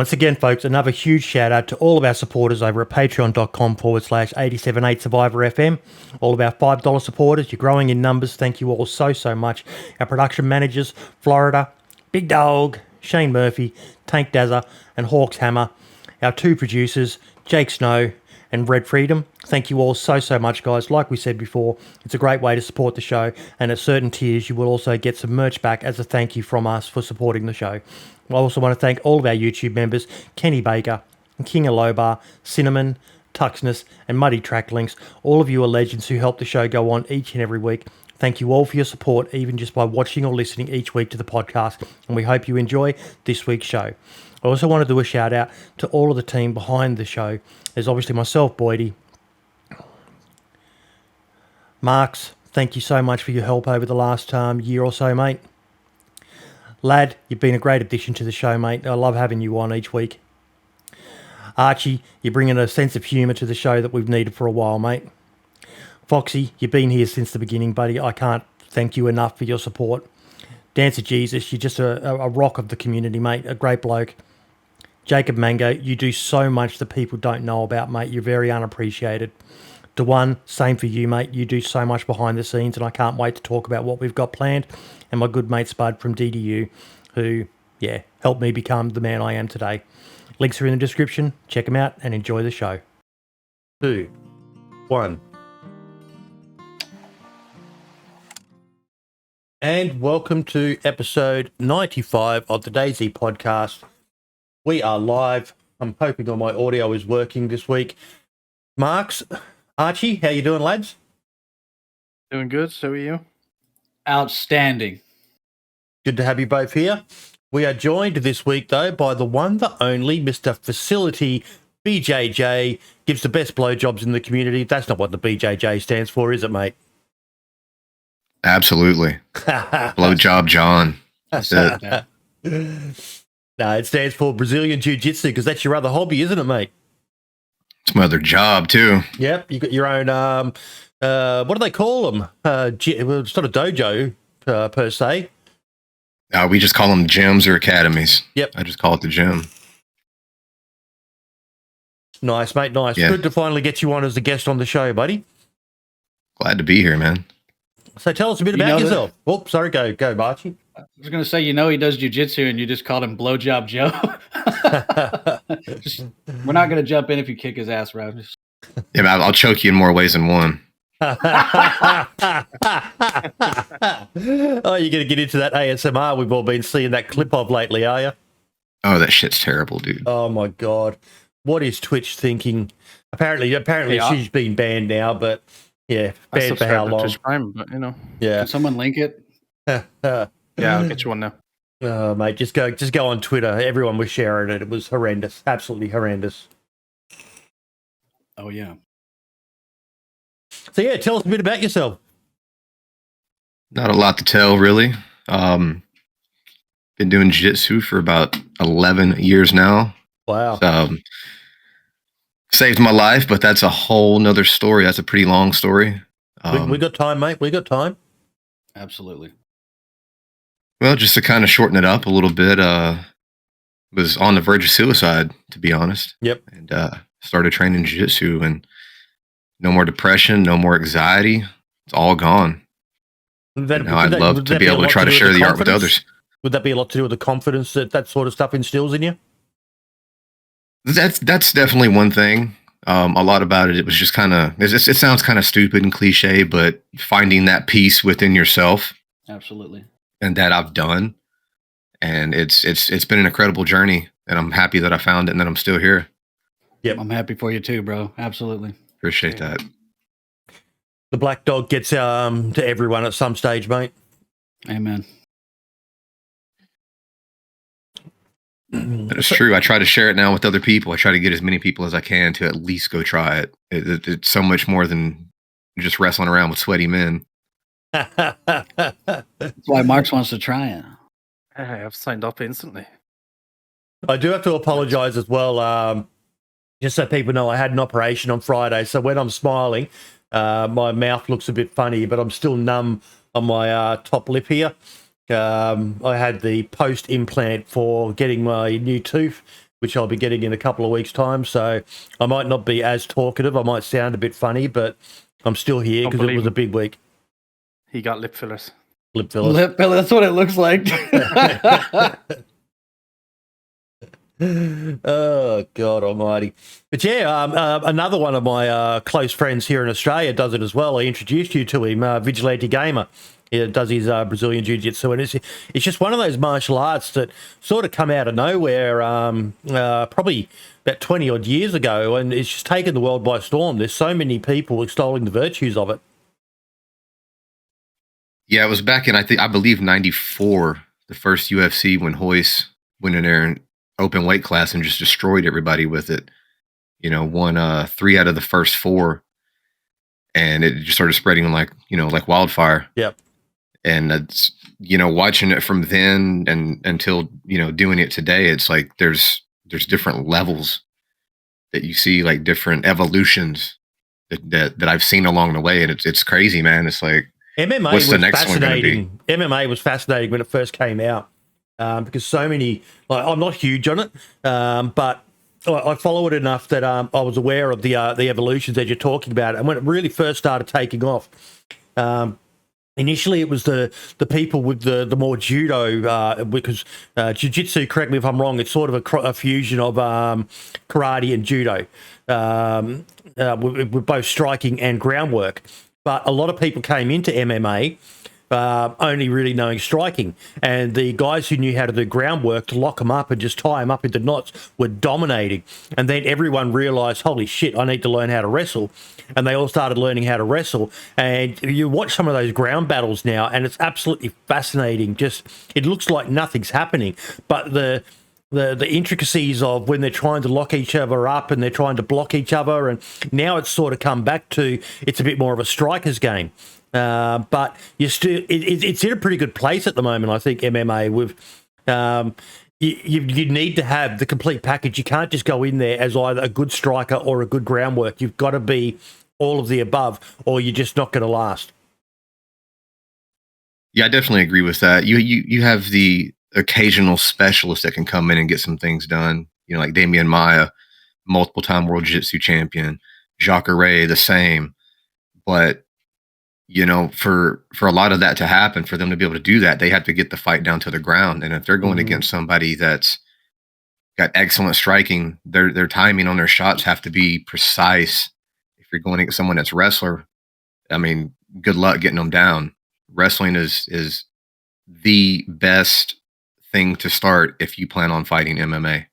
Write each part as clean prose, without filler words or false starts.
Once again, folks, another huge shout out to all of our supporters over at patreon.com/878survivorfm. All of our $5 supporters, you're growing in numbers. Thank you all so much. Our production managers, Florida, Big Dog, Shane Murphy, Tank Dazza, and Hawks Hammer. Our two producers, Jake Snow and Red Freedom. Thank you all so much, guys. Like we said before, it's a great way to support the show, and at certain tiers you will also get some merch back as a thank you from us for supporting the show. I also want to thank all of our YouTube members, Kenny Baker, King of Lobar, Cinnamon, Tuxness, and Muddy Track Links. All of you are legends who help the show go on each and every week. Thank you all for your support, even just by watching or listening each week to the podcast, and we hope you enjoy this week's show. I also want to do a shout out to all of the team behind the show. There's obviously myself, Boydie. Marks, thank you so much for your help over the last year or so, mate. Lad, you've been a great addition to the show, mate. I love having you on each week. Archie, you're bringing a sense of humour to the show that we've needed for a while, mate. Foxy, you've been here since the beginning, buddy. I can't thank you enough for your support. DanceofJesus, you're just a rock of the community, mate. A great bloke. Jacob Mango, you do so much that people don't know about, mate. You're very unappreciated. Daone, same for you, mate. You do so much behind the scenes, and I can't wait to talk about what we've got planned. And my good mate Spud from DDU, who, helped me become the man I am today. Links are in the description. Check them out and enjoy the show. 2, 1. And welcome to episode 95 of the DayZ podcast. We are live. I'm hoping all my audio is working this week. Marks, Archie, how you doing, lads? Doing good. So are you? Outstanding. Good to have you both here. We are joined this week, though, by the one, the only, Mr. FacilityBJJ. Gives the best blowjobs in the community. That's not what the BJJ stands for, is it, mate? Absolutely. Blowjob John. That's it. No, it stands for Brazilian Jiu-jitsu, because that's your other hobby, isn't it, mate? It's my other job, too. Yep, you got your own, what do they call them? It's not a dojo, per se. We just call them gyms or academies. Yep. I just call it the gym. Nice, mate, nice. Yeah. Good to finally get you on as a guest on the show, buddy. Glad to be here, man. So tell us a bit about yourself. Oh, sorry, go, Archie. I was going to say, he does jiu-jitsu and you just called him Blowjob Joe. We're not going to jump in if you kick his ass, bro. Yeah, man, I'll choke you in more ways than one. Oh, you're going to get into that ASMR we've all been seeing that clip of lately, are you? Oh, that shit's terrible, dude. Oh, my God. What is Twitch thinking? Apparently she's been banned now, but yeah, banned for how long? Twitch Prime, but Yeah. Can someone link it? Yeah, I'll get you one now. Oh, mate, just go on Twitter. Everyone was sharing it. It was horrendous. Absolutely horrendous. Oh, yeah. So, yeah, tell us a bit about yourself. Not a lot to tell, really. Been doing jiu-jitsu for about 11 years now. Wow. Saved my life, but that's a whole nother story. That's a pretty long story. We got time, mate. We got time. Absolutely. Well, just to kind of shorten it up a little bit, was on the verge of suicide, to be honest. Yep. And started training jiu-jitsu, and no more depression, no more anxiety. It's all gone. Now I'd love to be able to try to share the art with others. Would that be a lot to do with the confidence that sort of stuff instills in you? That's definitely one thing. A lot about it was just kind of, it sounds kind of stupid and cliche, but finding that peace within yourself. Absolutely. And that I've done. And it's been an incredible journey, and I'm happy that I found it and that I'm still here. Yep. I'm happy for you too, bro. Absolutely. Appreciate that. The black dog gets to everyone at some stage, mate. Amen. That is true. I try to share it now with other people. I try to get as many people as I can to at least go try it. It's so much more than just wrestling around with sweaty men. That's why Marks wants to try it. Hey, I've signed up instantly. I do have to apologize as well. Just so people know, I had an operation on Friday. So when I'm smiling, my mouth looks a bit funny, but I'm still numb on my top lip here. I had the post implant for getting my new tooth which I'll be getting in a couple of weeks' time. So I might not be as talkative. I might sound a bit funny, but I'm still here because it was a big week. He got lip fillers. Lip fillers. Lip filler, that's what it looks like. Oh, God almighty. But yeah, another one of my close friends here in Australia does it as well. I introduced you to him, Vigilante Gamer. He does his Brazilian Jiu-Jitsu, and it's just one of those martial arts that sort of come out of nowhere probably about 20-odd years ago, and it's just taken the world by storm. There's so many people extolling the virtues of it. Yeah, it was back in, I believe, 94, the first UFC, when Hoist went in there and open weight class and just destroyed everybody with it. You know, won 3 out of the first 4, and it just started spreading like wildfire. Yep. And it's, watching it from then and until, doing it today, it's like there's different levels that you see, like different evolutions that I've seen along the way. And it's crazy, man. It's like, MMA what's was the next one gonna be? MMA was fascinating when it first came out because so many, like, I'm not huge on it, but I follow it enough that I was aware of the evolutions that you're talking about. And when it really first started taking off, initially it was the people with the more judo, because jiu-jitsu, correct me if I'm wrong, it's sort of a fusion of karate and judo, with both striking and groundwork. But a lot of people came into MMA only really knowing striking, and the guys who knew how to do groundwork to lock them up and just tie them up into knots were dominating. And then everyone realized, holy shit, I need to learn how to wrestle. And they all started learning how to wrestle. And you watch some of those ground battles now, and it's absolutely fascinating. Just, it looks like nothing's happening, but the intricacies of when they're trying to lock each other up and they're trying to block each other, and now it's sort of come back to, it's a bit more of a striker's game. But you still, it's in a pretty good place at the moment, I think, MMA. With you need to have the complete package. You can't just go in there as either a good striker or a good groundwork. You've got to be all of the above, or you're just not going to last. Yeah, I definitely agree with that. You have the occasional specialist that can come in and get some things done. Like Damian Maia, multiple-time world jiu-jitsu champion. Jacare, the same. But for a lot of that to happen, for them to be able to do that, they have to get the fight down to the ground. And if they're going against somebody that's got excellent striking, their timing on their shots have to be precise. If you're going against someone that's wrestler, I mean, good luck getting them down. Wrestling is the best thing to start if you plan on fighting MMA.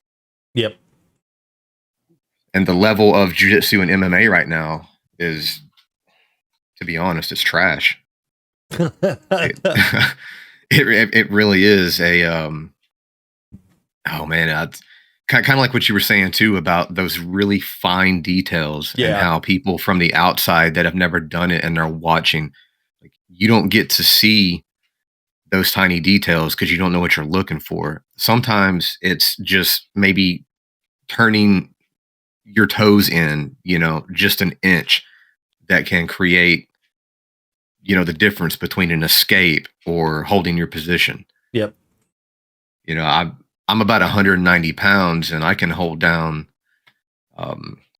Yep. And the level of jiu-jitsu and MMA right now is, to be honest, it's trash. It really is a oh man, kind of like what you were saying too about those really fine details and how people from the outside that have never done it and they're watching, like, you don't get to see those tiny details because you don't know what you're looking for. Sometimes it's just maybe turning your toes in, just an inch, that can create, the difference between an escape or holding your position. Yep. I'm about 190 pounds and I can hold down,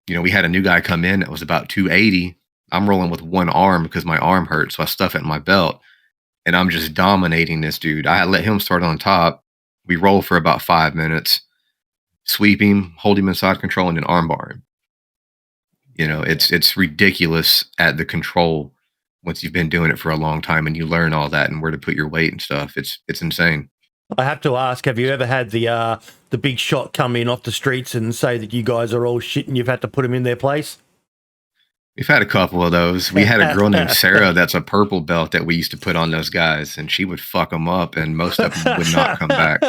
we had a new guy come in that was about 280. I'm rolling with one arm because my arm hurts, so I stuff it in my belt. And I'm just dominating this dude. I let him start on top. We roll for about 5 minutes, sweep him, hold him inside control, and then armbar him. It's ridiculous at the control once you've been doing it for a long time and you learn all that and where to put your weight and stuff. It's insane. I have to ask, have you ever had the big shot come in off the streets and say that you guys are all shit and you've had to put them in their place? We've had a couple of those. We had a girl named Sarah that's a purple belt that we used to put on those guys, and she would fuck them up, and most of them would not come back.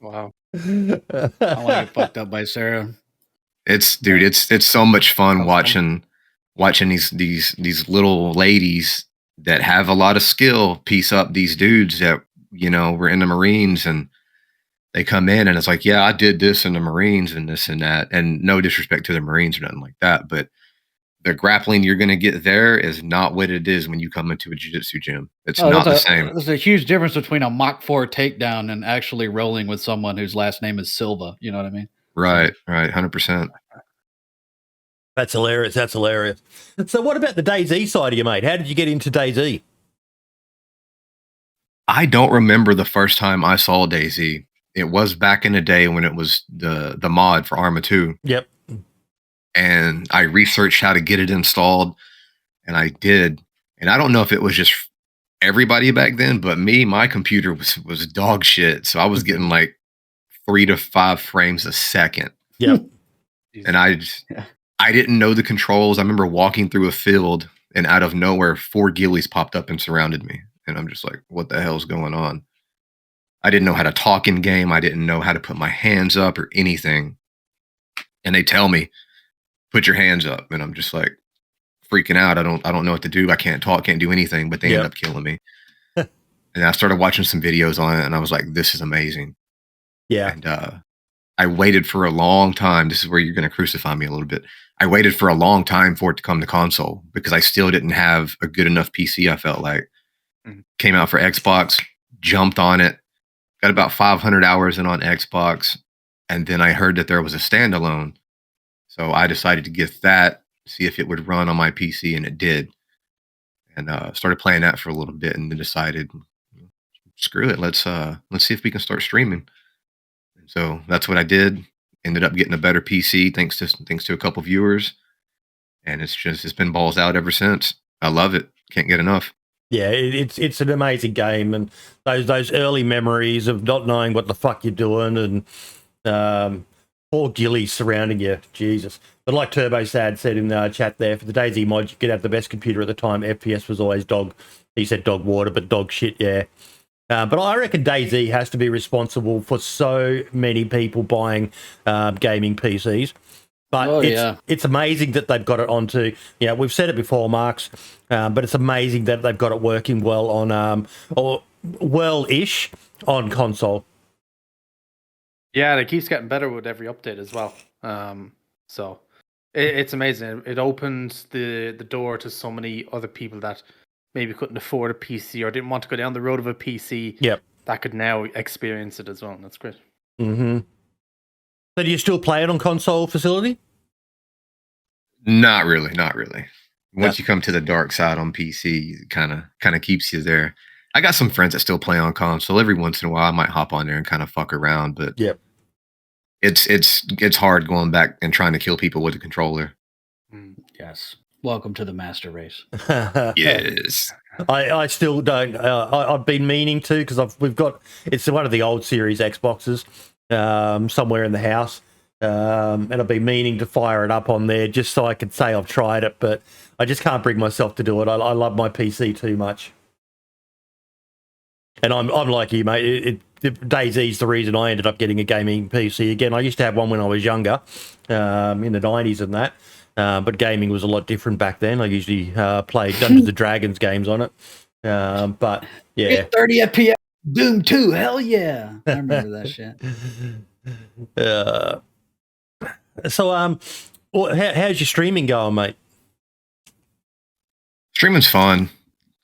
Wow. I want to get fucked up by Sarah. It's so much fun watching these little ladies that have a lot of skill piece up these dudes that, were in the Marines, and they come in and it's like, yeah, I did this in the Marines and this and that. And no disrespect to the Marines or nothing like that, but the grappling you're going to get there is not what it is when you come into a jiu-jitsu gym. It's Oh, not the same. There's a huge difference between a Mach 4 takedown and actually rolling with someone whose last name is Silva. You know what I mean? Right, 100%. That's hilarious. That's hilarious. So what about the DayZ side of you, mate? How did you get into DayZ? I don't remember the first time I saw DayZ. It was back in the day when it was the mod for Arma 2. Yep. And I researched how to get it installed, and I did. And I don't know if it was just everybody back then, but my computer was dog shit. So I was getting like 3 to 5 frames a second. Yep. And I didn't know the controls. I remember walking through a field, and out of nowhere, 4 ghillies popped up and surrounded me. And I'm just like, what the hell's going on? I didn't know how to talk in game. I didn't know how to put my hands up or anything. And they tell me, put your hands up. And I'm just like freaking out. I don't know what to do. I can't talk, can't do anything, but they end up killing me. And I started watching some videos on it, and I was like, this is amazing. Yeah. And I waited for a long time. This is where you're going to crucify me a little bit. I waited for a long time for it to come to console because I still didn't have a good enough PC, I felt like. Came out for Xbox, jumped on it, got about 500 hours in on Xbox, and then I heard that there was a standalone. So I decided to get that, see if it would run on my PC, and it did. And started playing that for a little bit, and then decided, screw it, let's see if we can start streaming. And so that's what I did. Ended up getting a better PC thanks to a couple viewers, and it's been balls out ever since. I love it. Can't get enough. Yeah, it's an amazing game, and those early memories of not knowing what the fuck you're doing, and 4 ghillies surrounding you, Jesus. But like Turbo Sad said in the chat there, for the DayZ mod, you could have the best computer at the time. FPS was always dog. He said dog water, but dog shit, yeah. But I reckon DayZ has to be responsible for so many people buying gaming PCs. But it's amazing that they've got it onto, we've said it before, Marks, but it's amazing that they've got it working well on, or well-ish on console. Yeah, and it keeps getting better with every update as well. So it's amazing. It opens the door to so many other people that maybe couldn't afford a PC or didn't want to go down the road of a PC. Yep. That could now experience it as well. That's great. Mm-hmm. So do you still play it on console, Facility? Not really. Once you come to the dark side on PC, it kind of keeps you there. I got some friends that still play on console. Every once in a while, I might hop on there and kind of fuck around, but it's hard going back and trying to kill people with a controller. Yes. Welcome to the master race. Yes. I still don't. I've been meaning to, because it's one of the old series Xboxes somewhere in the house. And I've been meaning to fire it up on there just so I could say I've tried it, but I just can't bring myself to do it. I love my PC too much. And I'm like you, mate. DayZ's the reason I ended up getting a gaming PC again. I used to have one when I was younger, in the 90s and that. But gaming was a lot different back then. I usually played Dungeons and Dragons games on it. But yeah. 30 FPS, Doom 2, hell yeah. I remember that shit. So how's your streaming going, mate? Streaming's fun.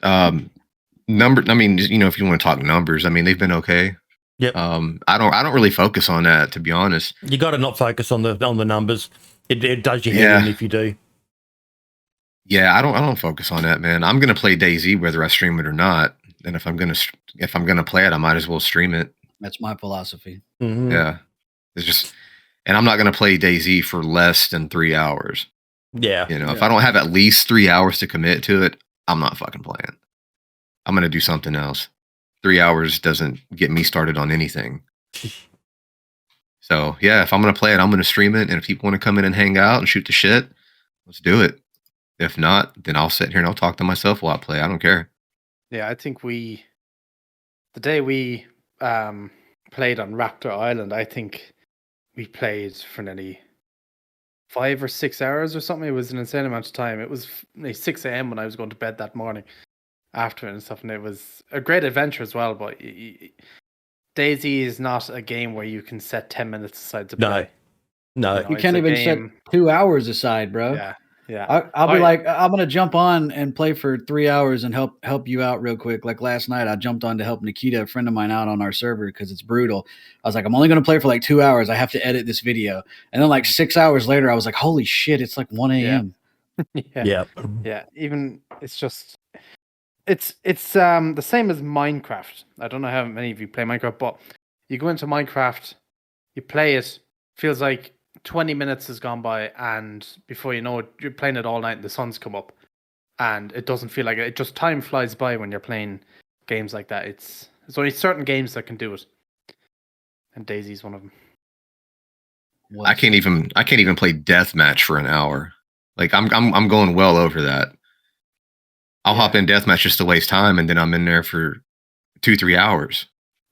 I mean, if you want to talk numbers, I mean, they've been okay. Yep. I don't really focus on that, to be honest. You got to not focus on the numbers. It does your head in if you do. Yeah, I don't focus on that, man. I'm gonna play DayZ whether I stream it or not. And if I'm gonna play it, I might as well stream it. That's my philosophy. Mm-hmm. Yeah, it's just, and I'm not gonna play DayZ for less than 3 hours. Yeah, if I don't have at least 3 hours to commit to it, I'm not fucking playing. I'm gonna do something else. 3 hours doesn't get me started on anything. So yeah, if I'm gonna play it, I'm gonna stream it, and if people want to come in and hang out and shoot the shit, let's do it. If not, then I'll sit here and I'll talk to myself while I play. I don't care. Yeah, I think the day we played on Raptor Island, I think we played for nearly 5 or 6 hours or something. It was an insane amount of time. It was 6 a.m. when I was going to bed that morning after it and stuff, and it was a great adventure as well. But DayZ is not a game where you can set 10 minutes aside to play. No. You can't even set 2 hours aside, bro. Yeah. Yeah. I'll be like, I'm gonna jump on and play for 3 hours and help you out real quick. Like last night, I jumped on to help Nikita, a friend of mine, out on our server because it's brutal. I was like, I'm only gonna play for like 2 hours. I have to edit this video, and then like 6 hours later, I was like, holy shit, it's like 1 a.m. Yeah. Even it's the same as Minecraft. I don't know how many of you play Minecraft, but you go into Minecraft, you play it, feels like 20 minutes has gone by, and before you know it, you're playing it all night and the sun's come up, and it doesn't feel like it. Just time flies by when you're playing games like that. It's only certain games that can do it, and DayZ's one of them. I can't even play deathmatch for an hour. Like I'm going well over that. I'll hop in deathmatch just to waste time, and then I'm in there for 2-3 hours.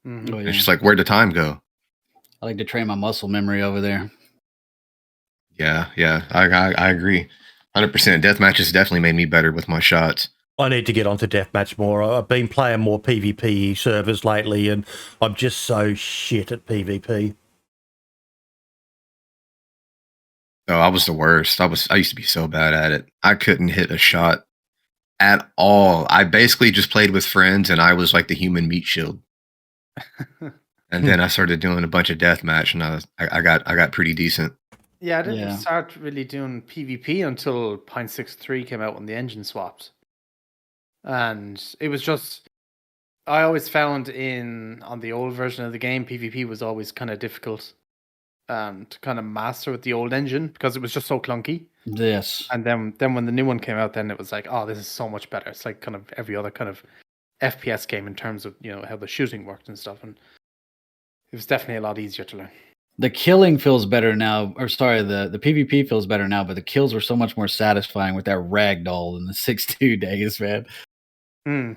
Mm-hmm. Oh, yeah. It's just like, where'd the time go? I like to train my muscle memory over there. Yeah, I agree. 100%. Deathmatch has definitely made me better with my shots. I need to get onto deathmatch more. I've been playing more PvP servers lately, and I'm just so shit at PvP. Oh, I was the worst. I used to be so bad at it. I couldn't hit a shot at all. I basically just played with friends, and I was like the human meat shield. And then I started doing a bunch of deathmatch, and I got pretty decent. Yeah, I didn't start really doing PvP until 0.63 came out when the engine swapped. And it was just, I always found on the old version of the game, PvP was always kind of difficult to kind of master with the old engine because it was just so clunky. Yes. And then when the new one came out, then it was like, oh, this is so much better. It's like kind of every other kind of FPS game in terms of, how the shooting worked and stuff. And it was definitely a lot easier to learn. The killing feels better now, or sorry, the PvP feels better now, but the kills were so much more satisfying with that ragdoll in the 6-2 days, man.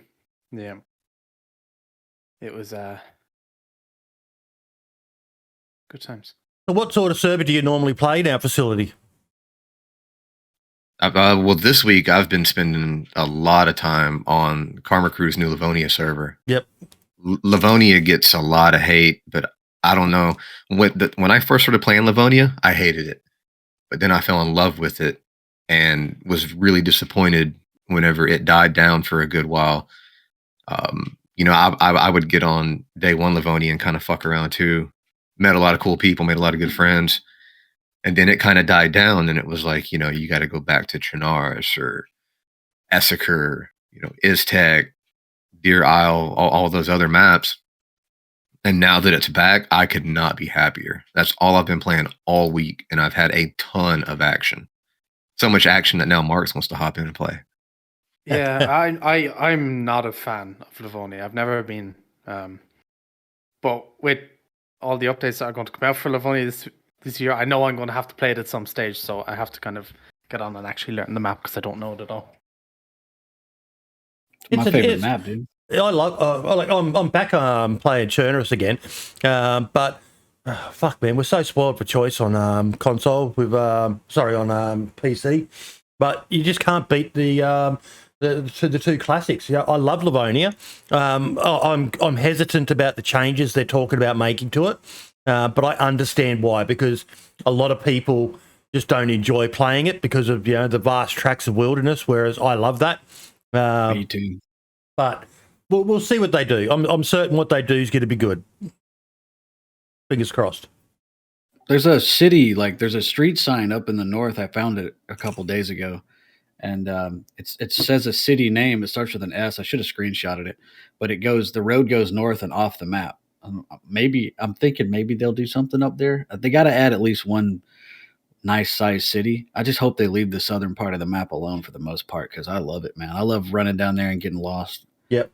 Yeah. It was good times. So what sort of server do you normally play now, Facility? Well, this week I've been spending a lot of time on Karma Crew's new Livonia server. Yep. Livonia gets a lot of hate, but I don't know. When I first started playing Livonia, I hated it. But then I fell in love with it and was really disappointed whenever it died down for a good while. I would get on day one Livonia and kind of fuck around too. Met a lot of cool people, made a lot of good friends. And then it kind of died down, and it was like, you got to go back to Chernarus or Essaker, Iztec, Deer Isle, all those other maps. And now that it's back, I could not be happier. That's all I've been playing all week, and I've had a ton of action. So much action that now Marks wants to hop in and play. Yeah, I'm not a fan of Livonia. I've never been. But with all the updates that are going to come out for Livonia this year, I know I'm going to have to play it at some stage, so I have to kind of get on and actually learn the map because I don't know it at all. It's my favorite map, dude. I'm back playing Chernarus again, but fuck, man, we're so spoiled for choice on console with on PC, but you just can't beat the two classics. I love Livonia. I'm hesitant about the changes they're talking about making to it, but I understand why, because a lot of people just don't enjoy playing it because of the vast tracts of wilderness, whereas I love that. Me too. But we'll see what they do. I'm certain what they do is going to be good. Fingers crossed. There's a street sign up in the north. I found it a couple days ago, and it says a city name. It starts with an S. I should have screenshotted it, but the road goes north and off the map. I'm thinking maybe they'll do something up there. They got to add at least one nice sized city. I just hope they leave the southern part of the map alone for the most part, because I love it, man. I love running down there and getting lost. Yep.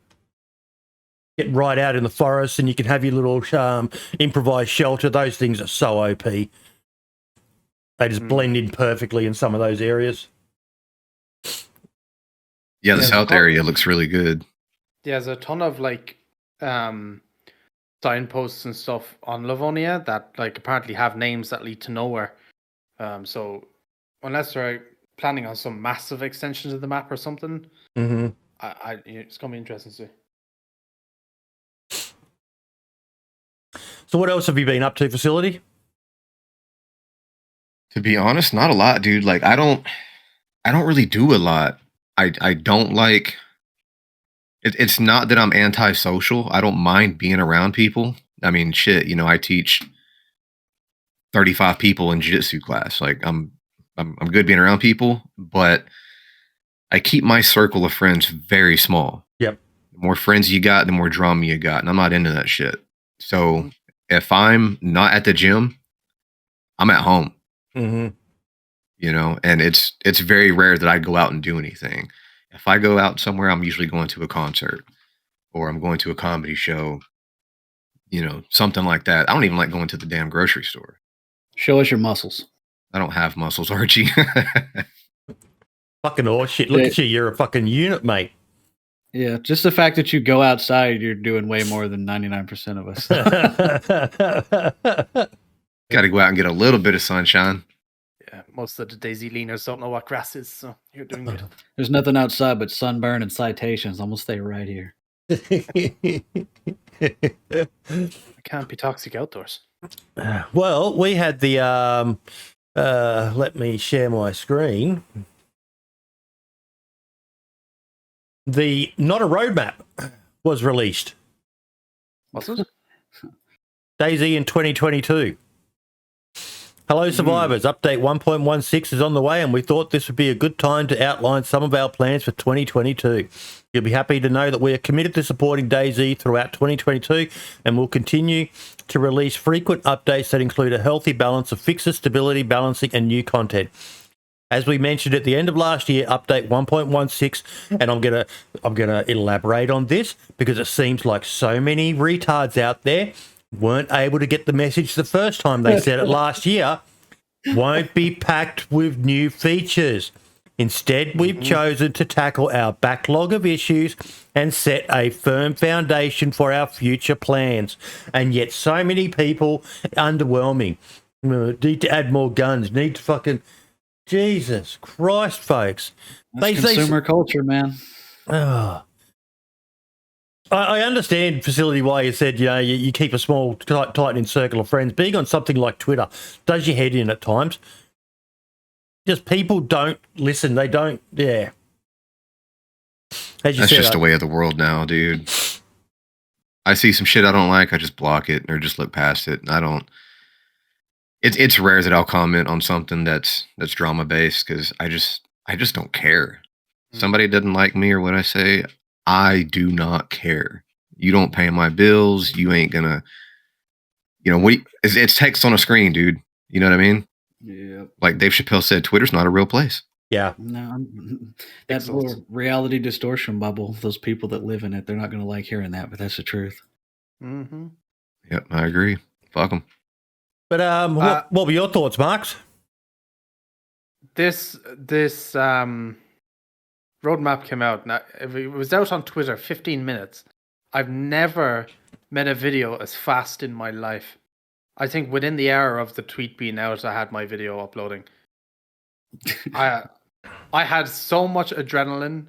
Getting right out in the forest, and you can have your little improvised shelter. Those things are so OP. They just blend in perfectly in some of those areas. Yeah, the south area looks really good. Yeah, there's a ton of signposts and stuff on Livonia that apparently have names that lead to nowhere. So unless they're planning on some massive extensions of the map or something, it's gonna be interesting to see. So what else have you been up to, Facility? To be honest, not a lot, dude. I I don't really do a lot. I don't like it. It's not that I'm antisocial. I don't mind being around people. I mean, shit, I teach 35 people in jiu-jitsu class. Like I'm good being around people, but I keep my circle of friends very small. Yep. The more friends you got, the more drama you got, and I'm not into that shit. So if I'm not at the gym, I'm at home. Mm-hmm. And it's very rare that I go out and do anything. If I go out somewhere, I'm usually going to a concert or I'm going to a comedy show, something like that. I don't even like going to the damn grocery store. Show us your muscles. I don't have muscles, Archie. Fucking horse shit. Look at you. You're a fucking unit, mate. Yeah, just the fact that you go outside, you're doing way more than 99% of us. Got to go out and get a little bit of sunshine. Yeah, most of the DayZ leaners don't know what grass is, so you're doing good. There's nothing outside but sunburn and citations. I'm going to stay right here. It can't be toxic outdoors. Well, we had the let me share my screen. The Not a Roadmap was released. What's it? DayZ in 2022. Hello, survivors. Update 1.16 is on the way, and we thought this would be a good time to outline some of our plans for 2022. You'll be happy to know that we are committed to supporting DayZ throughout 2022, and will continue to release frequent updates that include a healthy balance of fixes, stability, balancing, and new content. As we mentioned at the end of last year, update 1.16, and I'm gonna elaborate on this because it seems like so many retards out there weren't able to get the message the first time they said it last year, won't be packed with new features. Instead, we've chosen to tackle our backlog of issues and set a firm foundation for our future plans. And yet so many people, underwhelming. Need to add more guns, need to fucking... Jesus Christ, folks. That's consumer culture, man. I understand, Facility, why you said, you keep a small, tight-knit circle of friends. Being on something like Twitter does your head in at times. Just people don't listen. They don't, yeah. As you said, just the way of the world now, dude. I see some shit I don't like, I just block it or just look past it. I don't... It's rare that I'll comment on something that's drama-based because I just don't care. Somebody doesn't like me or what I say, I do not care. You don't pay my bills. You ain't gonna, it's text on a screen, dude. You know what I mean? Yeah. Like Dave Chappelle said, Twitter's not a real place. Yeah. No, that little reality distortion bubble, those people that live in it, they're not going to like hearing that, but that's the truth. Mm-hmm. Yep, I agree. Fuck them. But what were your thoughts, Marks? This roadmap came out. Now, it was out on Twitter 15 minutes. I've never made a video as fast in my life. I think within the hour of the tweet being out, I had my video uploading. I had so much adrenaline.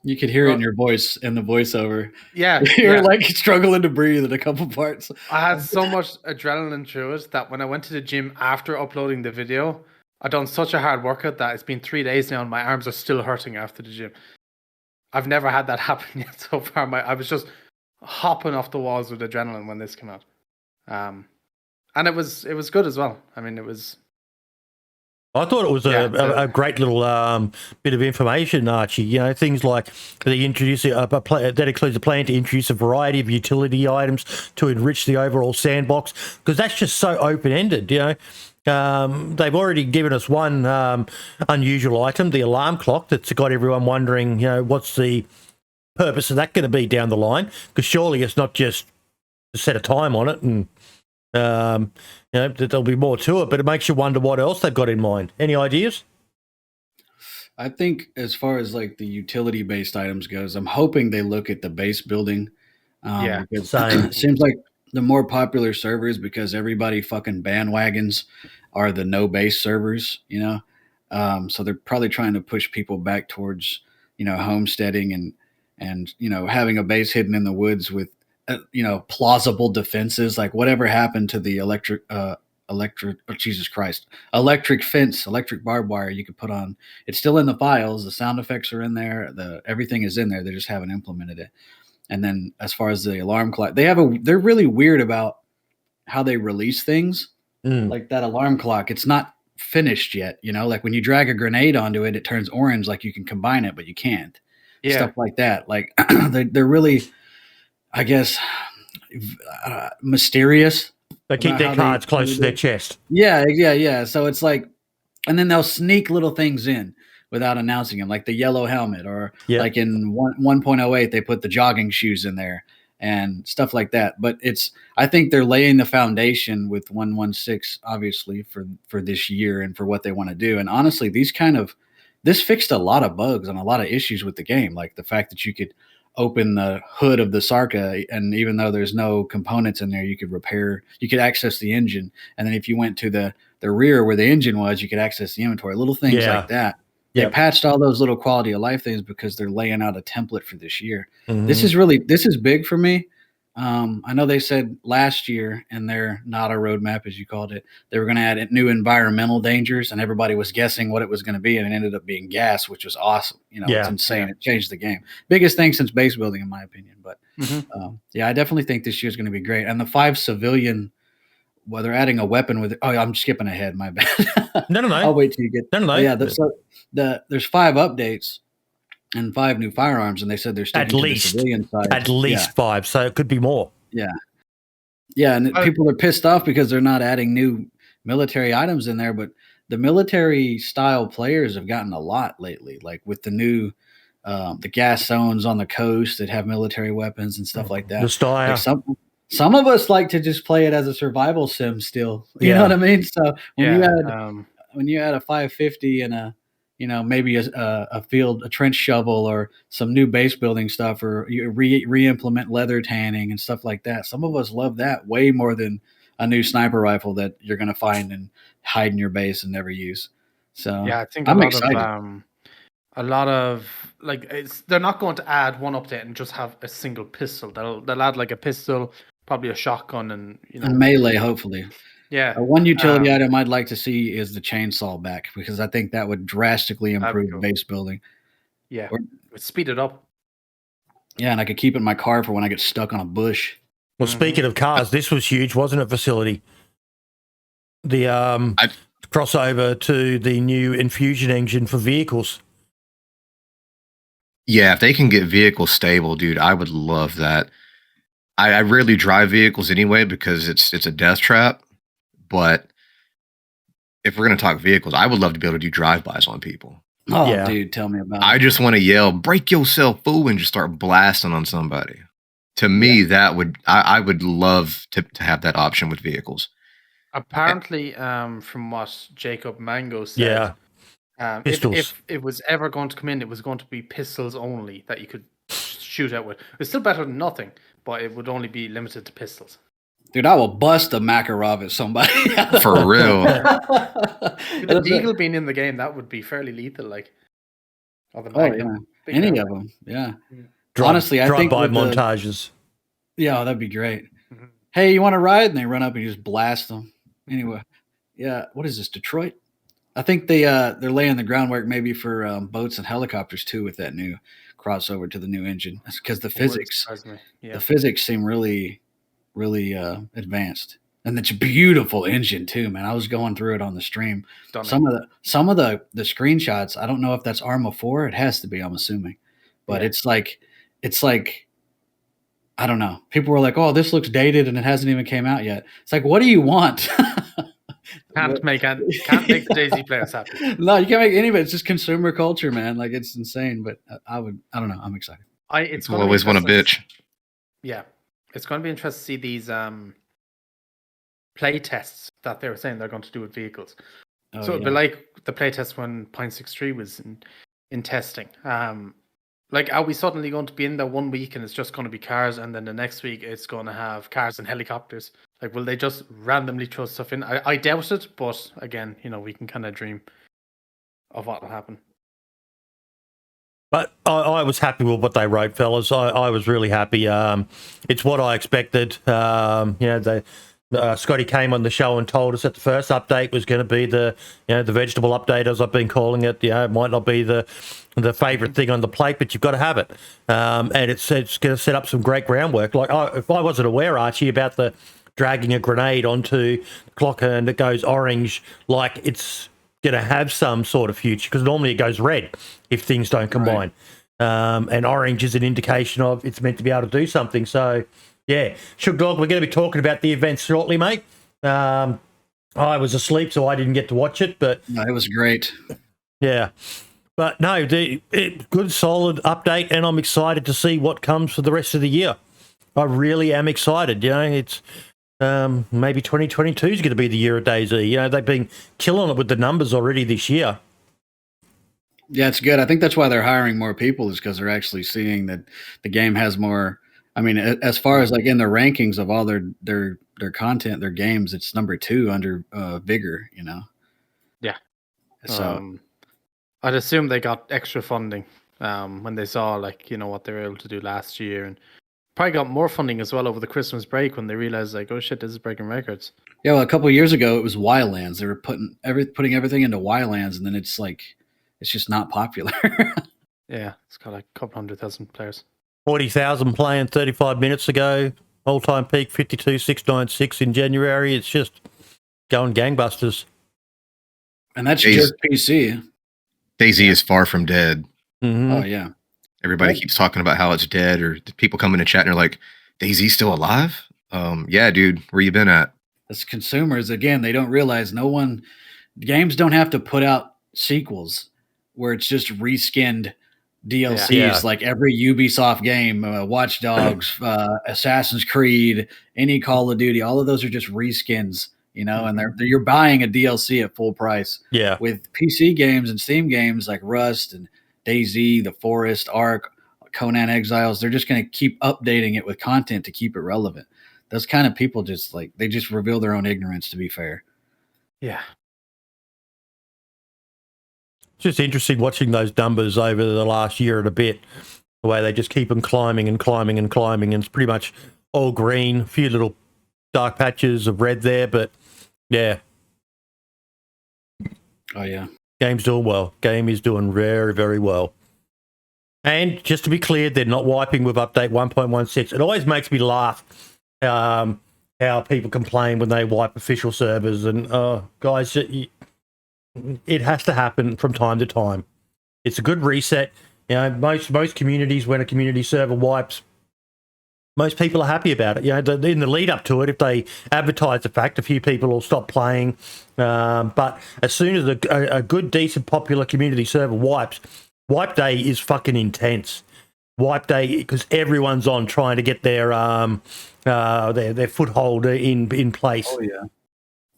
You could hear it in your voice in the voiceover. Yeah. You're like struggling to breathe in a couple parts. I had so much adrenaline through it that when I went to the gym after uploading the video, I've done such a hard workout that it's been 3 days now and my arms are still hurting after the gym. I've never had that happen yet so far. I was just hopping off the walls with adrenaline when this came out. And it was good as well. I mean, it was... I thought it was a great little bit of information, Archie. Things like they introduce that includes a plan to introduce a variety of utility items to enrich the overall sandbox, because that's just so open-ended, They've already given us one unusual item, the alarm clock, that's got everyone wondering, what's the purpose of that going to be down the line? Because surely it's not just to set a time on it and, there'll be more to it, but it makes you wonder what else they've got in mind. Any ideas? I think as far as like the utility-based items goes, I'm hoping they look at the base building. Because it seems like the more popular servers, because everybody fucking bandwagons, are the no base servers, so they're probably trying to push people back towards, homesteading and having a base hidden in the woods with, plausible defenses. Like whatever happened to the Jesus Christ, electric fence, electric barbed wire you could put on. It's still in the files. The sound effects are in there. Everything is in there. They just haven't implemented it. And then as far as the alarm clock, they're really weird about how they release things. Like that alarm clock, it's not finished yet. Like when you drag a grenade onto it, it turns orange. Like you can combine it, but you can't. Yeah. Stuff like that. Like they're really, I guess, mysterious. They keep their cards close to their chest. Yeah. So it's like, and then they'll sneak little things in without announcing them, like the yellow helmet, or like in 1.08, they put the jogging shoes in there and stuff like that. But I think they're laying the foundation with 116, obviously, for this year and for what they want to do. And honestly, this fixed a lot of bugs and a lot of issues with the game, like the fact that you could open the hood of the Sarka, and even though there's no components in there, you could access the engine. And then if you went to the rear where the engine was, you could access the inventory, little things like that. They patched all those little quality of life things because they're laying out a template for this year. This is big for me. I know they said last year in their NADA roadmap, as you called it, they were going to add new environmental dangers, and everybody was guessing what it was going to be, and it ended up being gas, which was awesome. It's insane. It changed the game. Biggest thing since base building, in my opinion. But I definitely think this year's going to be great. And the 5 civilian, well, they're adding a weapon with it. Oh, I'm skipping ahead. My bad. No. I'll wait till you get. No. Yeah, there's 5 updates and 5 new firearms, and they said they're sticking to the civilian side. At least 5, so it could be more. Yeah, and people are pissed off because they're not adding new military items in there, but the military style players have gotten a lot lately, like with the new the gas zones on the coast that have military weapons and stuff like that. The style. Like some of us like to just play it as a survival sim still. You know what I mean? So when you add a 550 and a maybe a trench shovel or some new base building stuff, or you re-implement leather tanning and stuff like that. Some of us love that way more than a new sniper rifle that you're going to find and hide in your base and never use. So yeah, I think I'm excited. A lot of like they're not going to add one update and just have a single pistol. They'll add like a pistol, probably a shotgun, and and melee, hopefully. Yeah. One utility item I'd like to see is the chainsaw back, because I think that would drastically improve base building. Yeah. It would speed it up. Yeah, and I could keep it in my car for when I get stuck on a bush. Well, speaking of cars, this was huge, wasn't it, Facility? The crossover to the new infusion engine for vehicles. Yeah, if they can get vehicles stable, dude, I would love that. I rarely drive vehicles anyway because it's a death trap. But if we're going to talk vehicles, I would love to be able to do drive-bys on people. Oh, yeah. Dude, tell me about it. I just want to yell, break yourself, fool, and just start blasting on somebody. To me, that would I would love to have that option with vehicles. Apparently, from what Jacob Mango said, if it was ever going to come in, it was going to be pistols only that you could shoot out with. It's still better than nothing, but it would only be limited to pistols. Dude, I will bust a Makarov at somebody. For real. With the Deagle being in the game, that would be fairly lethal. Like, any of them. Yeah. Honestly, I think by montages. That'd be great. Mm-hmm. Hey, you want to ride? And they run up and you just blast them. Anyway, yeah. What is this, Detroit? I think they're laying the groundwork maybe for boats and helicopters too with that new crossover to the new engine. That's because the physics seem really advanced, and it's a beautiful engine too, man. I was going through it on the stream. Some of the screenshots, I don't know if that's Arma 4. It has to be, I'm assuming, but it's like I don't know. People were like, "Oh, this looks dated and it hasn't even came out yet." It's like, what do you want? Can't make the DayZ players happy. No, you can't make any of it. It's just consumer culture, man. Like, it's insane. But I don't know. I'm excited. People always want a bitch. Yeah. It's going to be interesting to see these play tests that they were saying they're going to do with vehicles. It'd be like the play test when 0.63 was in testing. Like, are we suddenly going to be in there 1 week and it's just going to be cars, and then the next week it's going to have cars and helicopters? Like, will they just randomly throw stuff in? I doubt it, but again, we can kind of dream of what will happen. But I was happy with what they wrote, fellas. I was really happy. It's what I expected. Scotty came on the show and told us that the first update was going to be the vegetable update, as I've been calling it. It might not be the favourite thing on the plate, but you've got to have it. And it's going to set up some great groundwork. Like, if I wasn't aware, Archie, about the dragging a grenade onto the clock and it goes orange, like it's going to have some sort of future, because normally it goes red if things don't combine. Right. And orange is an indication of it's meant to be able to do something. So, yeah, Sugar Dog, we're going to be talking about the events shortly, mate. I was asleep, so I didn't get to watch it, but no, it was great. Yeah, but no, good, solid update, and I'm excited to see what comes for the rest of the year. I really am excited. It's maybe 2022 is going to be the year of DayZ. They've been killing it with the numbers already this year. Yeah, it's good. I think that's why they're hiring more people, is because they're actually seeing that the game has more. I mean, as far as like in the rankings of all their content, their games, it's number 2 under Vigor, Yeah. So I'd assume they got extra funding when they saw what they were able to do last year, and probably got more funding as well over the Christmas break when they realized like, oh shit, this is breaking records. Yeah, well, a couple of years ago it was Wildlands. They were putting everything into Wildlands, and then it's just not popular. Yeah, it's got like a couple 100,000 players. 40,000 playing 35 minutes ago. All-time peak 52,696 in January. It's just going gangbusters. And that's just PC. DayZ is far from dead. Mm-hmm. Oh, yeah. Everybody keeps talking about how it's dead, or people come in the chat and they're like, DayZ still alive? Yeah, dude, where you been at? As consumers, again, they don't realize games don't have to put out sequels where it's just reskinned DLCs like every Ubisoft game, Watch Dogs, Assassin's Creed, any Call of Duty. All of those are just reskins, and you're buying a DLC at full price. Yeah. With PC games and Steam games like Rust and DayZ, The Forest, Ark, Conan Exiles, they're just going to keep updating it with content to keep it relevant. Those kind of people they just reveal their own ignorance, to be fair. Yeah. It's just interesting watching those numbers over the last year and a bit, the way they just keep them climbing and climbing and climbing, and it's pretty much all green, a few little dark patches of red there, but yeah. Oh, yeah. Game's doing well. Game is doing very, very well. And just to be clear, they're not wiping with update 1.16. It always makes me laugh how people complain when they wipe official servers, and guys, it has to happen from time to time. It's a good reset. Most communities, when a community server wipes, most people are happy about it. In the lead up to it, if they advertise the fact, a few people will stop playing. But as soon as a good, decent, popular community server wipes, wipe day is fucking intense. Wipe day, because everyone's on trying to get their foothold in place. Oh yeah.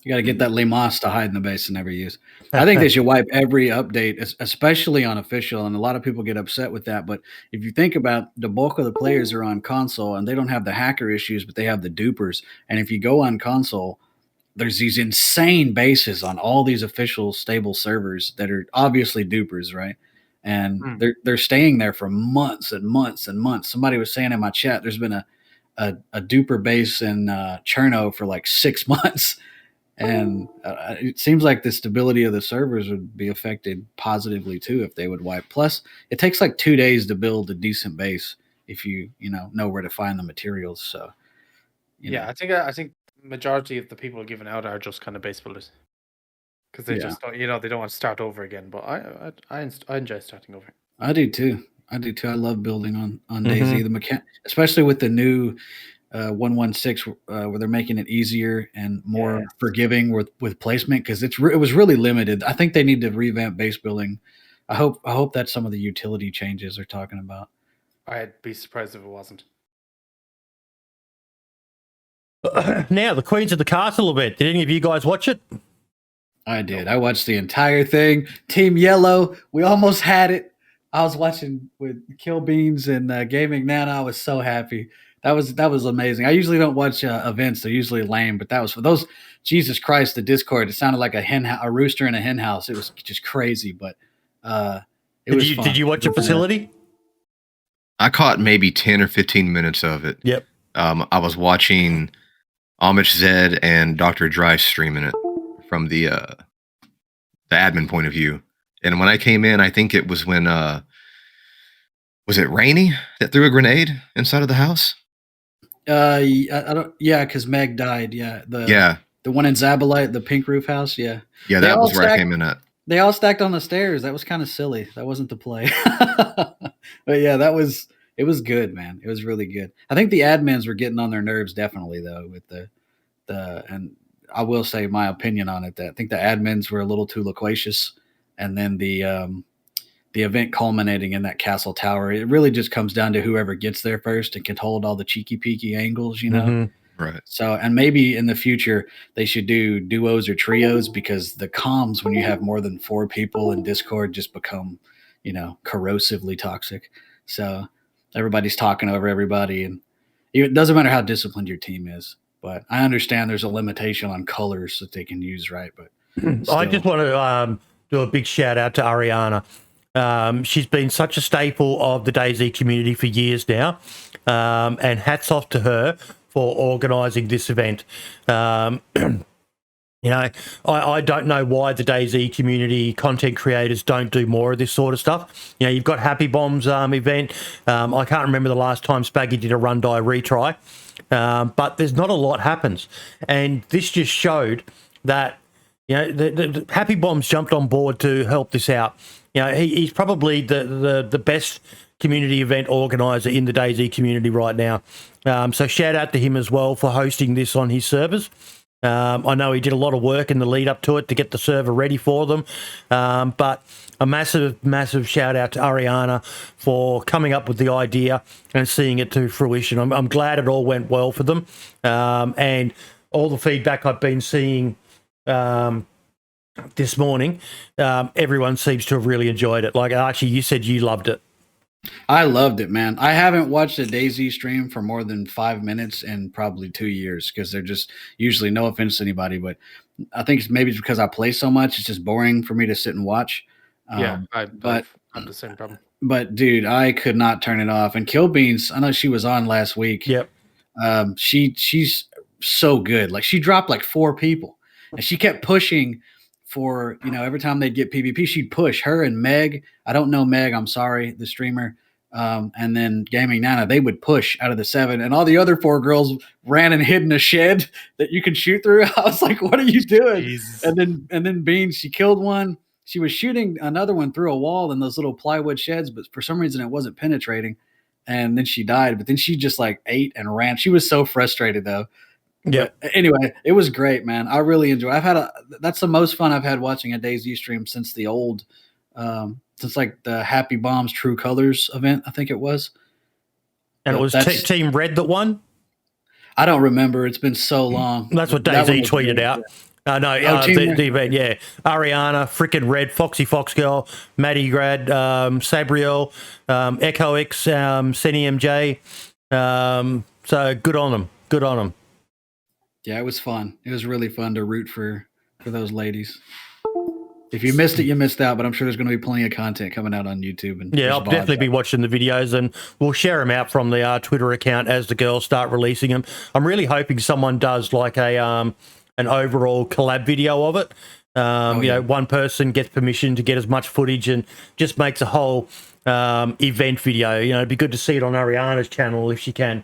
You got to get that Limas to hide in the base and never use. I think they should wipe every update, especially on official, and a lot of people get upset with that. But if you think about the bulk of the players are on console, and they don't have the hacker issues, but they have the dupers. And if you go on console, there's these insane bases on all these official stable servers that are obviously dupers, right? And they're staying there for months and months and months. Somebody was saying in my chat, there's been a duper base in Cherno for like 6 months. And it seems like the stability of the servers would be affected positively too if they would wipe. Plus, it takes like 2 days to build a decent base if you know where to find the materials. So, I think majority of the people giving out are just kind of base builders, because they just don't, they don't want to start over again. But I enjoy starting over. I do too. I love building on DayZ, especially with the new 116 where they're making it easier and more forgiving with placement, because it was really limited. I think they need to revamp base building. I hope that's some of the utility changes they're talking about. I'd be surprised if it wasn't. Now, the Queens of the Castle event. Did any of you guys watch it? I did. I watched the entire thing. Team Yellow, we almost had it. I was watching with Kill Beans and Gaming Nana. I was so happy. That was amazing. I usually don't watch events; they're usually lame. But that was for those. Jesus Christ, the Discord! It sounded like a rooster in a hen house. It was just crazy, but it was fun. Did you watch a Facility? I caught maybe 10 or 15 minutes of it. Yep. I was watching Amish Zed and Dr. Dry streaming it from the admin point of view. And when I came in, I think it was when was it Rainey that threw a grenade inside of the house? I don't. Yeah, because Meg died. Yeah, the one in Zabalite, the pink roof house. Yeah, yeah, that was where I came in at. They all stacked on the stairs. That was kind of silly. That wasn't the play. But yeah, it was good, man. It was really good. I think the admins were getting on their nerves, definitely though, with the and I will say my opinion on it. That I think the admins were a little too loquacious, and then the event culminating in that castle tower. It really just comes down to whoever gets there first and can hold all the cheeky peeky angles, you know. Mhm. Right. So, and maybe in the future they should do duos or trios, because the comms, when you have more than 4 people in Discord, just become, you know, corrosively toxic. So everybody's talking over everybody, and it doesn't matter how disciplined your team is. But I understand there's a limitation on colors that they can use, right? But I just want to do a big shout out to Ariana. She's been such a staple of the DayZ community for years now, and hats off to her for organising this event. You know, I don't know why the DayZ community content creators don't do more of this sort of stuff. You know, you've got Happy Bomb's event. I can't remember the last time Spaggy did a run die retry, but there's not a lot happens, and this just showed that, you know, the Happy Bombs jumped on board to help this out. You know, he's probably the best community event organizer in the DayZ community right now. So shout out to him as well for hosting this on his servers. I know he did a lot of work in the lead up to it to get the server ready for them. But a massive shout out to Ariana for coming up with the idea and seeing it to fruition. I'm glad it all went well for them. And all the feedback I've been seeing this morning, everyone seems to have really enjoyed it. Like, Archie, you said you loved it. I loved it, man. I haven't watched a DayZ stream for more than 5 minutes in probably 2 years, because they're just usually, no offense to anybody, but I think maybe it's because I play so much. It's just boring for me to sit and watch. Yeah, I but have the same problem. But dude, I could not turn it off. And Kill Beans, I know she was on last week. Yep. She's so good. Like, she dropped like 4 people, and she kept pushing for, you know, every time they'd get PvP, she'd push her and Meg. I don't know Meg, I'm sorry, the streamer. And then Gaming Nana, they would push out of the 7, and all the other 4 girls ran and hid in a shed that you can shoot through. I was like, what are you doing? Jesus. And then Beans, she killed one. She was shooting another one through a wall in those little plywood sheds, but for some reason it wasn't penetrating. And then she died, but then she just like ate and ran. She was so frustrated though. Yeah. Anyway, it was great, man. I really enjoy. That's the most fun I've had watching a DayZ stream since the old, since like the Happy Bombs True Colors event, I think it was. And it was Team Red that won? I don't remember. It's been so long. That's what DayZ tweeted out. The event, yeah. Ariana, frickin' Red, Foxy Fox Girl, Maddie Grad, Sabriel, Echo X, Senny MJ. So good on them. Good on them. Yeah, it was fun. It was really fun to root for those ladies. If you missed it, you missed out, but I'm sure there's going to be plenty of content coming out on YouTube. And yeah, I'll definitely be watching the videos, and we'll share them out from the Twitter account as the girls start releasing them. I'm really hoping someone does like a an overall collab video of it. You know, one person gets permission to get as much footage and just makes a whole event video. You know, it'd be good to see it on Ariana's channel if she can.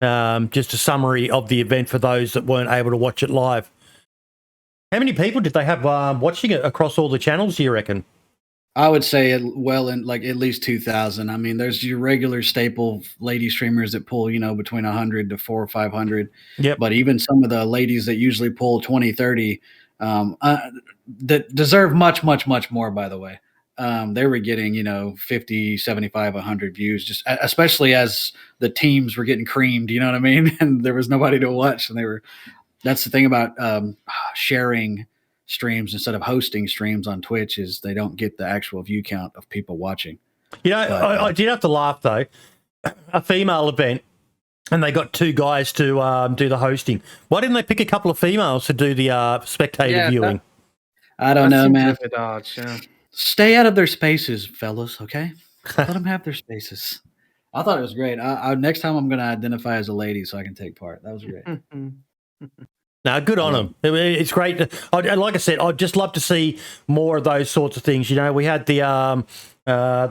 Just a summary of the event for those that weren't able to watch it live. How many people did they have watching it across all the channels, do you reckon? I would say in like at least 2,000. I mean, there's your regular staple lady streamers that pull, you know, between 100 to 400 or 500. Yep. But even some of the ladies that usually pull 20, 30, that deserve much, much, much more, by the way. They were getting, you know, 50, 75, 100 views, just especially as the teams were getting creamed, you know what I mean? And there was nobody to watch. And that's the thing about sharing streams instead of hosting streams on Twitch, is they don't get the actual view count of people watching. You know, I did have to laugh though. A female event, and they got 2 guys to do the hosting. Why didn't they pick a couple of females to do the spectator viewing? I don't know, man. Yeah. Stay out of their spaces, fellas, okay? Let them have their spaces. I thought it was great. Next time I'm going to identify as a lady so I can take part. That was great. No, good on them. It's great. Like I said, I'd just love to see more of those sorts of things. You know, we had the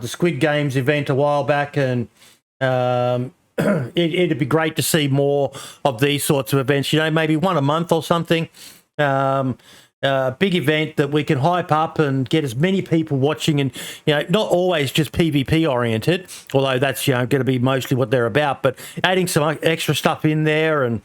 Squid Games event a while back, and it'd be great to see more of these sorts of events. You know, maybe one a month or something. Big event that we can hype up and get as many people watching, and not always just PvP oriented, although that's going to be mostly what they're about, but adding some extra stuff in there and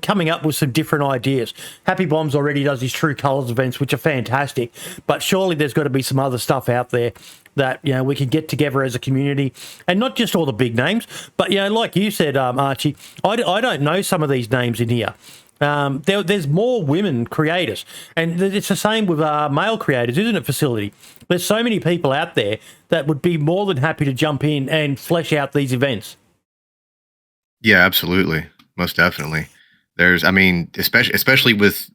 coming up with some different ideas. Happy Bombs already does his True Colors events, which are fantastic, but surely there's got to be some other stuff out there that we can get together as a community, and not just all the big names, but like you said, Archie, I don't know some of these names in here. There's more women creators, and it's the same with male creators, isn't it, Facility? There's so many people out there that would be more than happy to jump in and flesh out these events. Yeah, absolutely. Most definitely. Especially with,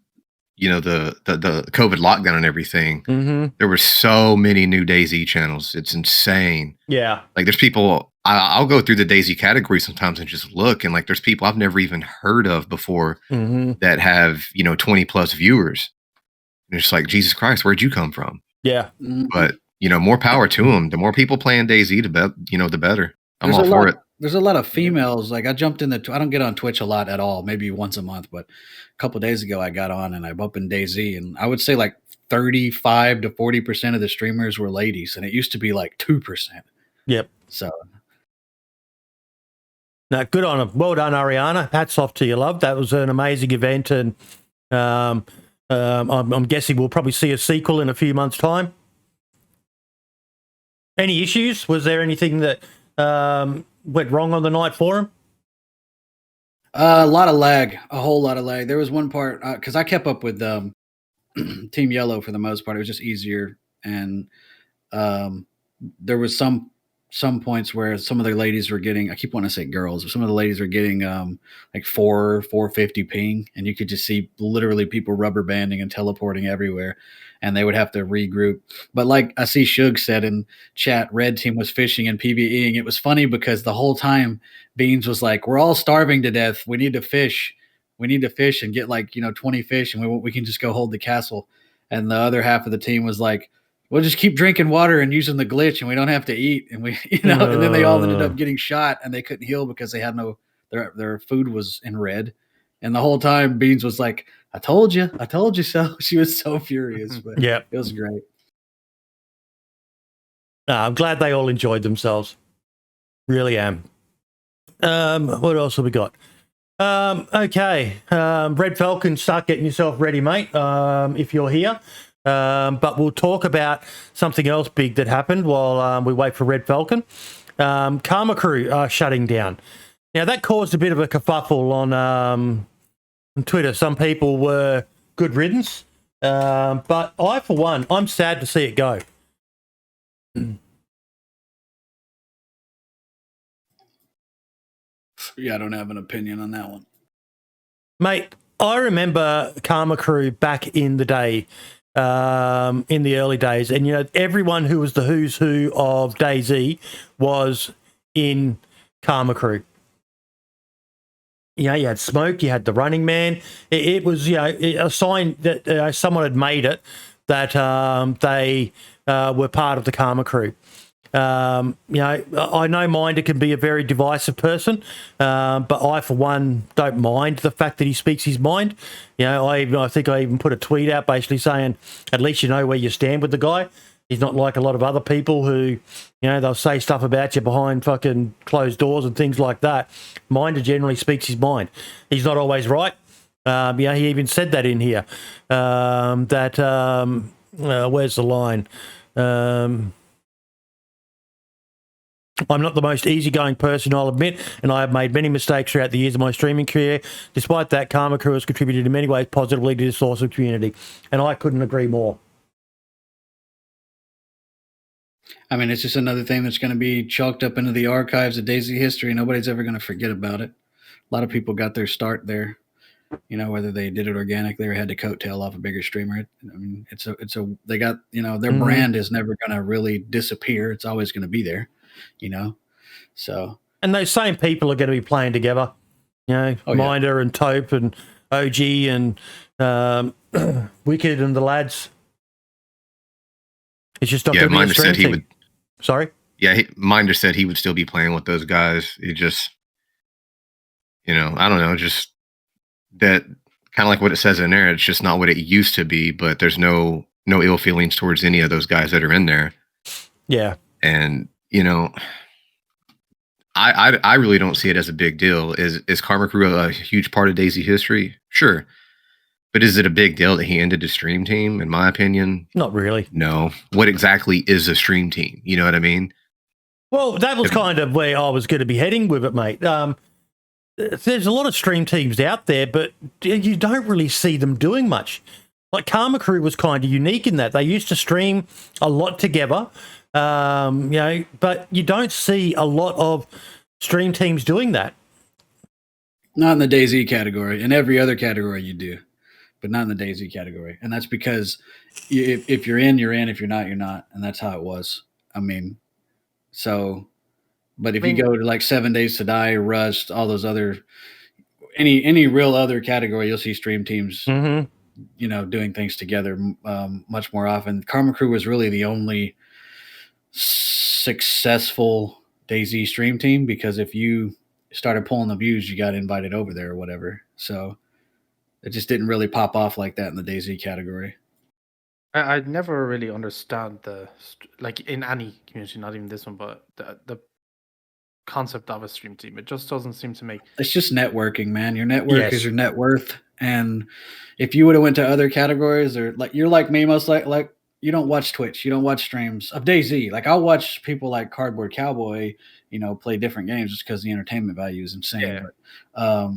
the COVID lockdown and everything, there were so many new DayZ channels. It's insane. Yeah. Like there's people, I'll go through the DayZ category sometimes and just look, and like there's people I've never even heard of before that have 20 plus viewers. And it's like, Jesus Christ, where'd you come from? Yeah. But more power to them. The more people playing DayZ, the better. I'm all for it. There's a lot of females. Like I jumped in I don't get on Twitch a lot at all, maybe once a month, but a couple of days ago I got on and I'm up in DayZ, and I would say like 35 to 40% of the streamers were ladies, and it used to be like 2%. Yep. So. No, good on them. Well done, Ariana. Hats off to you, love. That was an amazing event, and I'm guessing we'll probably see a sequel in a few months' time. Any issues? Was there anything that went wrong on the night for him? A lot of lag, a whole lot of lag. There was one part because I kept up with Team Yellow for the most part. It was just easier, and there was some points where some of the ladies were getting, I keep wanting to say girls, but some of the ladies were getting like 450 ping, and you could just see literally people rubber banding and teleporting everywhere, and they would have to regroup. But like I see Shug said in chat, Red Team was fishing and PvEing. It was funny because the whole time Beans was like, we're all starving to death. We need to fish. We need to fish and get like 20 fish, and we can just go hold the castle. And the other half of the team was like, we'll just keep drinking water and using the glitch, and we don't have to eat. And we, and then they all ended up getting shot, and they couldn't heal because they had their food was in red. And the whole time Beans was like, I told you so. She was so furious, but yeah, it was great. I'm glad they all enjoyed themselves. Really am. What else have we got? Okay. Red Falcon, start getting yourself ready, mate. If you're here. But we'll talk about something else big that happened while we wait for Red Falcon. Karma Crew shutting down. Now, that caused a bit of a kerfuffle on Twitter. Some people were good riddance. But I, for one, I'm sad to see it go. Yeah, I don't have an opinion on that one. Mate, I remember Karma Crew back in the day. In the early days, and everyone who was the who's who of DayZ was in Karma Crew. You had Smoke, you had the Running Man. It was a sign that someone had made it that they were part of the Karma Crew. I know Minder can be a very divisive person, but I, for one, don't mind the fact that he speaks his mind. I think I even put a tweet out basically saying, at least you know where you stand with the guy. He's not like a lot of other people who, they'll say stuff about you behind fucking closed doors and things like that. Minder generally speaks his mind. He's not always right. He even said that in here. Where's the line? I'm not the most easygoing person, I'll admit, and I have made many mistakes throughout the years of my streaming career. Despite that, Karma Crew has contributed in many ways positively to this awesome community, and I couldn't agree more. I mean, it's just another thing that's going to be chalked up into the archives of DayZ history. Nobody's ever going to forget about it. A lot of people got their start there, whether they did it organically or had to coattail off a bigger streamer. I mean, they got, their brand is never going to really disappear. It's always going to be there. So, and those same people are going to be playing together. Minder and Tope and OG and Wicked and the lads. It's just not going to be a Minder stream said he team. would. Sorry? Yeah, Minder said he would still be playing with those guys. It just, I don't know, just that kind of like what it says in there. It's just not what it used to be, but there's no ill feelings towards any of those guys that are in there. Yeah. And, I really don't see it as a big deal. Is Karma Crew a huge part of DayZ history? Sure. But is it a big deal that he ended the stream team? In my opinion, not really. No. What exactly is a stream team? You know what I mean? Well, that was kind of where I was going to be heading with it, mate. There's a lot of stream teams out there, but you don't really see them doing much. Like Karma Crew was kind of unique in that they used to stream a lot together, but you don't see a lot of stream teams doing that. Not in the DayZ category. In every other category you do, but not in the DayZ category. And that's because if you're in, you're in. If you're not, you're not. And that's how it was. I mean, but if you go to like 7 Days to Die, Rust, all those other, any real other category, you'll see stream teams, doing things together much more often. Karma Crew was really the only successful DayZ stream team, because if you started pulling the views, you got invited over there or whatever. So it just didn't really pop off like that in the DayZ category. I never really understand in any community, not even this one, but the concept of a stream team. It just doesn't seem to make. It's just networking, man. Your network is your net worth. And if you would have went to other categories, or like you're like me, most like you don't watch Twitch, you don't watch streams of DayZ. Like I'll watch people like Cardboard Cowboy, play different games just because the entertainment value is insane. Yeah. But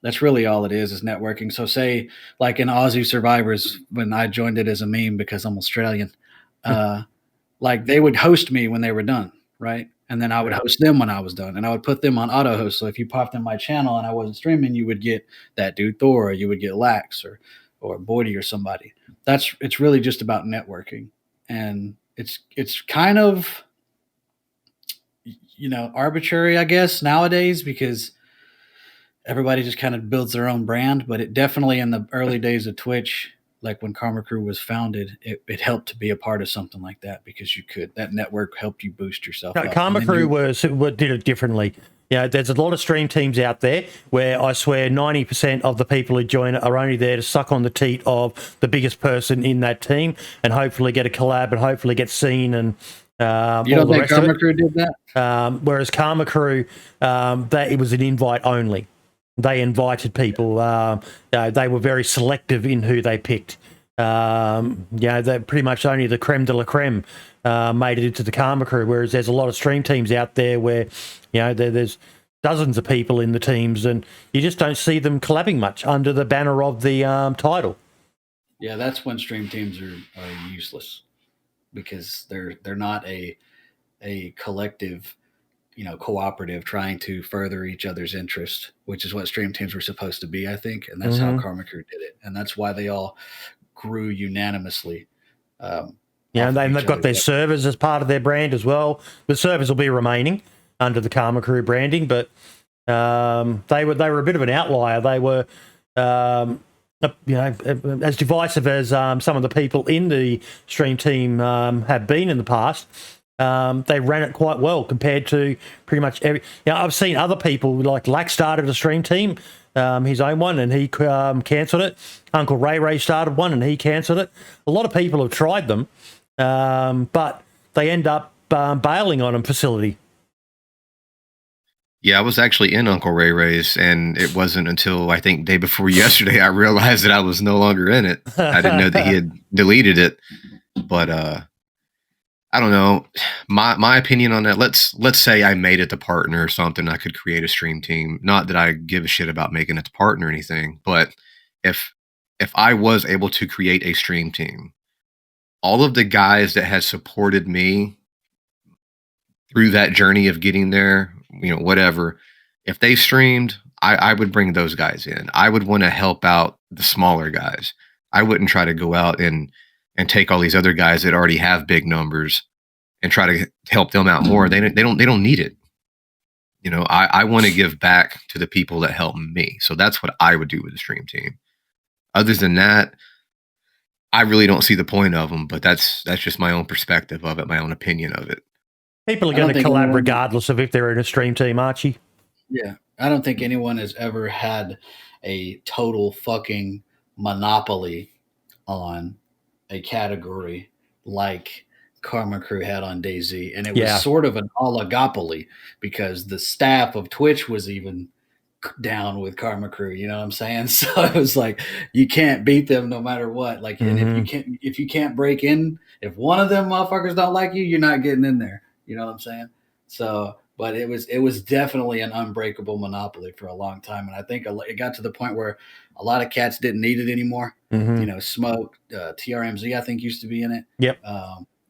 that's really all it is networking. So say like in Aussie Survivors, when I joined it as a meme because I'm Australian, like they would host me when they were done, right? And then I would host them when I was done, and I would put them on auto host. So if you popped in my channel and I wasn't streaming, you would get that dude Thor, or you would get Lax or Boydie or somebody. It's really just about networking, and it's kind of arbitrary, I guess, nowadays, because everybody just kind of builds their own brand. But it definitely, in the early days of Twitch, like when Karma Crew was founded, it helped to be a part of something like that, because that network helped you boost yourself. Karma Crew did it differently. There's a lot of stream teams out there where I swear 90% of the people who join are only there to suck on the teat of the biggest person in that team and hopefully get a collab and hopefully get seen. And you don't think Karma Crew did that? Whereas Karma Crew, it was an invite only. They invited people. They were very selective in who they picked. They're pretty much only the creme de la creme made it into the Karma Crew, whereas there's a lot of stream teams out there where, there's dozens of people in the teams, and you just don't see them collabing much under the banner of the title. Yeah, that's when stream teams are useless, because they're not a collective, cooperative trying to further each other's interest, which is what stream teams were supposed to be, I think. And that's how Karma Crew did it. And that's why they all grew unanimously. And they've got their servers as part of their brand as well. The servers will be remaining under the Karma Crew branding, but they were a bit of an outlier. They were, as divisive as some of the people in the stream team have been in the past. They ran it quite well compared to pretty much every. I've seen other people, like Lack started a stream team, his own one, and he cancelled it. Uncle Ray started one, and he cancelled it. A lot of people have tried them, but they end up bailing on them. Facility. Yeah, I was actually in Uncle Ray's, and it wasn't until I think day before yesterday I realized that I was no longer in it. I didn't know that he had deleted it, but I don't know. My opinion on that. Let's say I made it the partner or something. I could create a stream team. Not that I give a shit about making it the partner or anything, but if I was able to create a stream team, all of the guys that had supported me through that journey of getting there, whatever, if they streamed, I would bring those guys in. I would want to help out the smaller guys. I wouldn't try to go out and take all these other guys that already have big numbers and try to help them out more. They don't need it. You know, I want to give back to the people that help me. So that's what I would do with the stream team. Other than that, I really don't see the point of them, but that's just my own perspective of it, my own opinion of it. People are going to collab regardless of if they're in a stream team, Archie. Yeah. I don't think anyone has ever had a total fucking monopoly on a category like Karma Crew had on DayZ. And it was sort of an oligopoly because the staff of Twitch was even down with Karma Crew, you know what I'm saying? So it was like you can't beat them no matter what. Like, and if you can't break in, if one of them motherfuckers don't like you, you're not getting in there. You know what I'm saying? So, but it was definitely an unbreakable monopoly for a long time, and I think it got to the point where a lot of cats didn't need it anymore. You know, Smoke, TRMZ, I think used to be in it. Yep.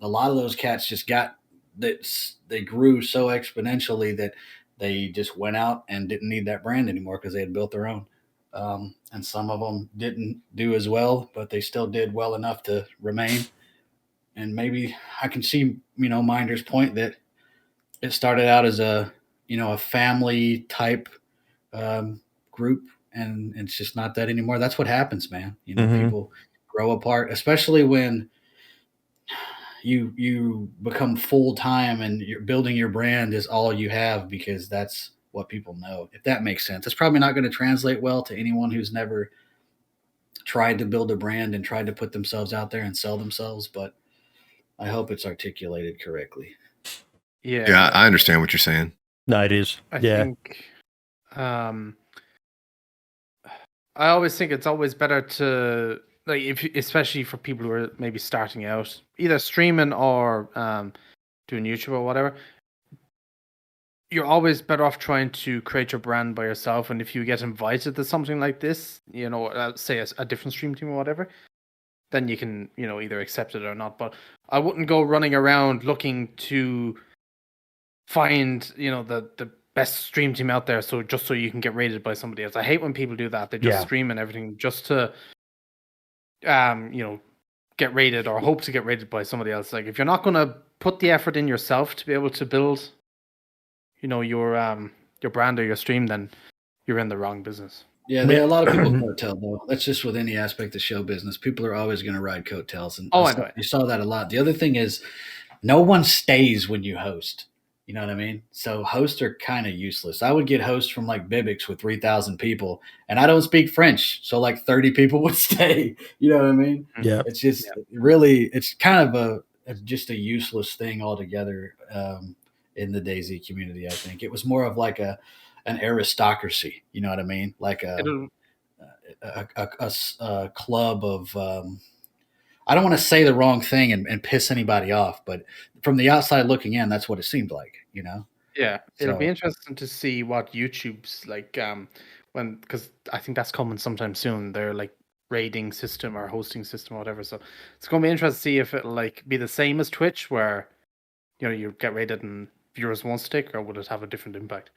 A lot of those cats just got that. They grew so exponentially that they just went out and didn't need that brand anymore because they had built their own. And some of them didn't do as well, but they still did well enough to remain. And maybe I can see, you know, Minder's point that it started out as a family type group, and it's just not that anymore. That's what happens, man. You know, people grow apart, especially when you become full time and you're building your brand is all you have because that's what people know. If that makes sense, it's probably not going to translate well to anyone who's never tried to build a brand and tried to put themselves out there and sell themselves, but I hope it's articulated correctly. Yeah, I understand what you're saying. No, it is. I think, I always think it's always better to, like, especially for people who are maybe starting out, either streaming or doing YouTube or whatever. You're always better off trying to create your brand by yourself, and if you get invited to something like this, you know, say a different stream team or whatever, then you can, you know, either accept it or not. But I wouldn't go running around looking to find, you know, the best stream team out there so you can get rated by somebody else. I hate when people do that. They just stream and everything just to you know, get rated or hope to get rated by somebody else. Like, if you're not going to put the effort in yourself to be able to build, you know, your brand or your stream, then you're in the wrong business. Yeah, there are a lot of people coattail though. That's just with any aspect of show business. People are always going to ride coattails, and I know. You saw that a lot. The other thing is, no one stays when you host. You know what I mean? So hosts are kind of useless. I would get hosts from like Bibix with 3,000 people, and I don't speak French, so like 30 people would stay. You know what I mean? Yeah. It's just really, it's kind of just a useless thing altogether in the DayZ community. I think it was more of like an aristocracy. You know what I mean? Like a club of. I don't want to say the wrong thing and piss anybody off, but from the outside looking in, that's what it seemed like, you know? Yeah, it'll be interesting to see what YouTube's like because I think that's coming sometime soon. Their like rating system or hosting system or whatever. So it's going to be interesting to see if it'll like be the same as Twitch, where, you know, you get rated and viewers won't stick, or would it have a different impact?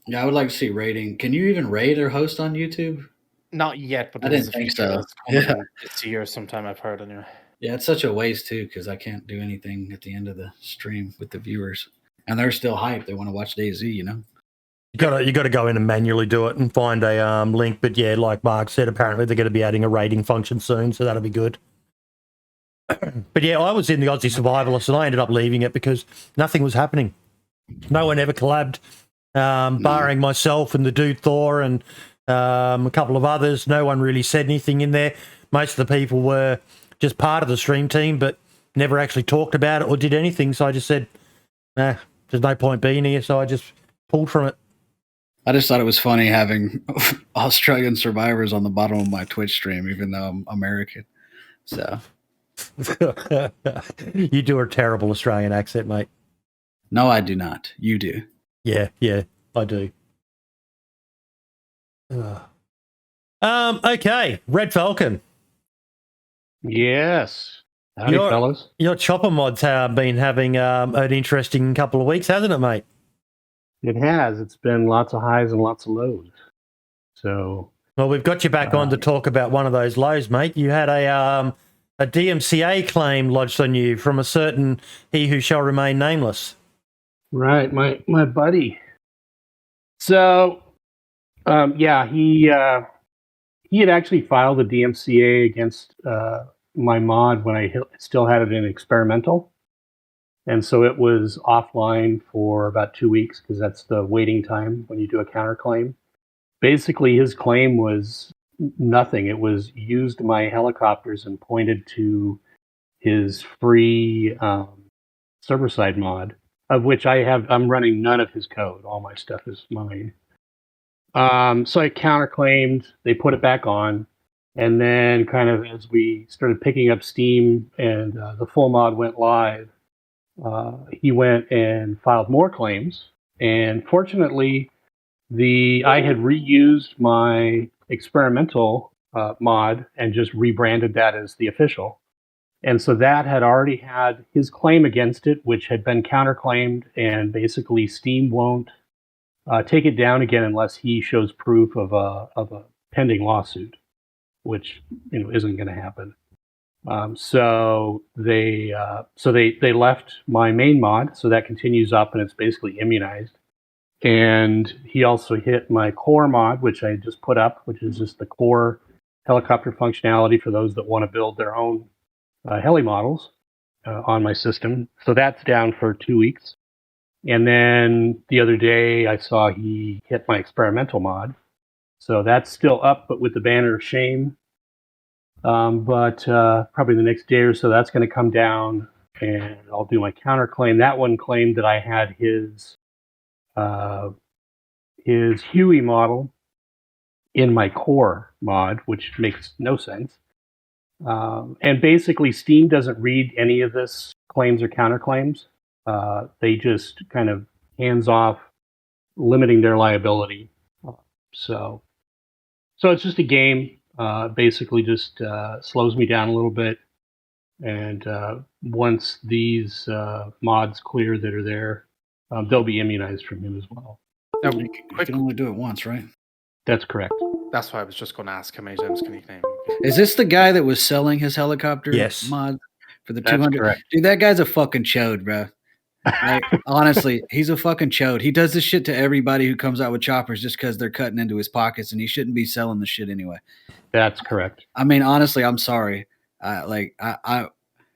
Yeah, I would like to see rating. Can you even rate or host on YouTube? Not yet, but I didn't think so. Yeah, this year sometime I've heard anyway. Yeah, it's such a waste too because I can't do anything at the end of the stream with the viewers, and they're still hyped. They want to watch DayZ, you know. You got to go in and manually do it and find a link. But yeah, like Mark said, apparently they're going to be adding a rating function soon, so that'll be good. But yeah, I was in the Aussie Survivalist and I ended up leaving it because nothing was happening. No one ever collabed, barring myself and the dude Thor and a couple of others. No one really said anything in there. Most of the people were just part of the stream team, but never actually talked about it or did anything. So I just said, nah, there's no point being here. So I just pulled from it. I just thought it was funny having Australian survivors on the bottom of my Twitch stream, even though I'm American. So you do a terrible Australian accent, mate. No, I do not. You do. Yeah, I do. Okay, Red Falcon. Yes. Howdy, fellas. Your chopper mods have been having an interesting couple of weeks, hasn't it, mate? It has. It's been lots of highs and lots of lows. So, well, we've got you back on to talk about one of those lows, mate. You had a DMCA claim lodged on you from a certain he who shall remain nameless. Right, my buddy. So, yeah, he had actually filed a DMCA against my mod when I still had it in experimental, and so it was offline for about 2 weeks because that's the waiting time when you do a counterclaim. Basically, his claim was nothing. It was used my helicopters and pointed to his free server-side mod, of which I'm running none of his code. All my stuff is mine. So I counterclaimed. They put it back on, and then kind of as we started picking up steam and the full mod went live, he went and filed more claims. And fortunately, I had reused my experimental mod and just rebranded that as the official. And so that had already had his claim against it, which had been counterclaimed, and basically Steam won't take it down again unless he shows proof of a pending lawsuit, which isn't going to happen. So they left my main mod, so that continues up and it's basically immunized. And he also hit my core mod, which I just put up, which is just the core helicopter functionality for those that want to build their own heli models on my system. So that's down for 2 weeks. And then the other day I saw he hit my experimental mod. So that's still up, but with the banner of shame. But probably the next day or so, that's going to come down and I'll do my counterclaim. That one claimed that I had his Huey model in my core mod, which makes no sense. And basically, Steam doesn't read any of this claims or counterclaims. They just kind of hands off, limiting their liability. So it's just a game. Basically, just slows me down a little bit. And once these mods clear that are there, they'll be immunized from him as well. Now, You can only do it once, right? That's correct. That's why I was just going to ask how many times can he claim? Is this the guy that was selling his helicopter Yes. mod for the That's 200? correct. Dude, that guy's a fucking chode, bro. Like, honestly, he's a fucking chode. He does this shit to everybody who comes out with choppers just because they're cutting into his pockets, and he shouldn't be selling the shit anyway. That's correct. I mean, honestly, I'm sorry.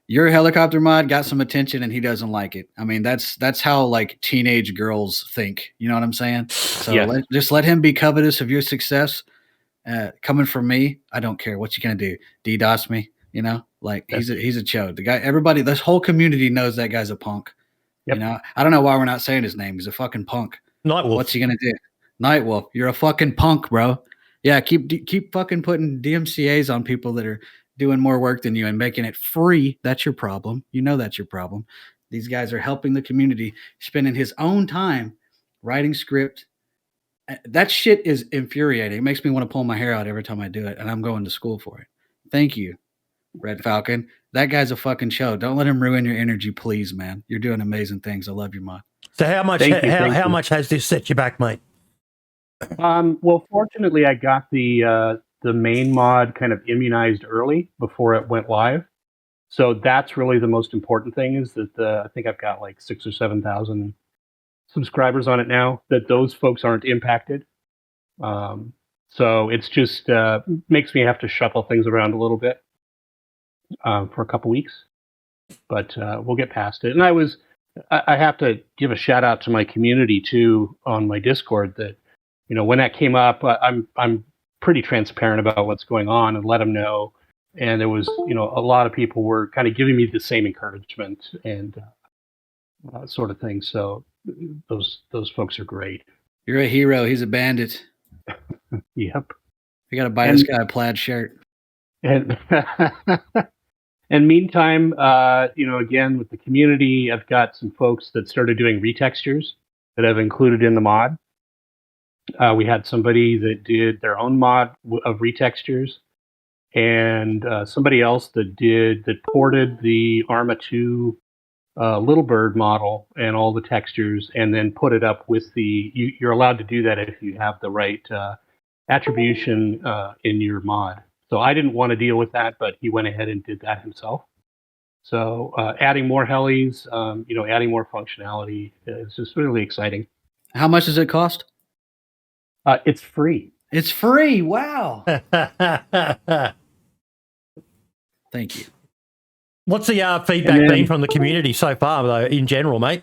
Your helicopter mod got some attention, and he doesn't like it. I mean, that's how like teenage girls think. You know what I'm saying? So Yes. just let him be covetous of your success. Coming from me, I don't care what you gonna do. DDoS me, like he's a chode. The guy, everybody, this whole community knows that guy's a punk. Yep. I don't know why we're not saying his name. He's a fucking punk. Nightwolf. What's he gonna do? Nightwolf, you're a fucking punk, bro. Yeah, keep fucking putting DMCAs on people that are doing more work than you and making it free. That's your problem. That's your problem. These guys are helping the community, spending his own time writing script. That shit is infuriating. It makes me want to pull my hair out every time I do it, and I'm going to school for it. Thank you, Red Falcon. That guy's a fucking show. Don't let him ruin your energy, please, man. You're doing amazing things. I love your mod. So how much Thank you, how thank you. much has this set you back, mate? Well, fortunately, I got the main mod kind of immunized early before it went live. So that's really the most important thing, is that I think I've got like 6,000 or 7,000 subscribers on it now, that those folks aren't impacted. So it's just makes me have to shuffle things around a little bit for a couple weeks, but we'll get past it. And I have to give a shout out to my community too on my Discord, that when that came up, I'm pretty transparent about what's going on and let them know. And there was a lot of people were kind of giving me the same encouragement and sort of thing. So those folks are great. You're a hero. He's a bandit. Yep. We got to buy this guy a plaid shirt. And and meantime, again, with the community, I've got some folks that started doing retextures that I've included in the mod. We had somebody that did their own mod of retextures, and somebody else that ported the Arma 2 Little Bird model and all the textures, and then put it up with you're allowed to do that if you have the right attribution in your mod. So I didn't want to deal with that, but he went ahead and did that himself. So adding more helis, adding more functionality is just really exciting. How much does it cost? It's free. It's free. Wow. Thank you. What's the feedback been from the community so far, though, in general, mate?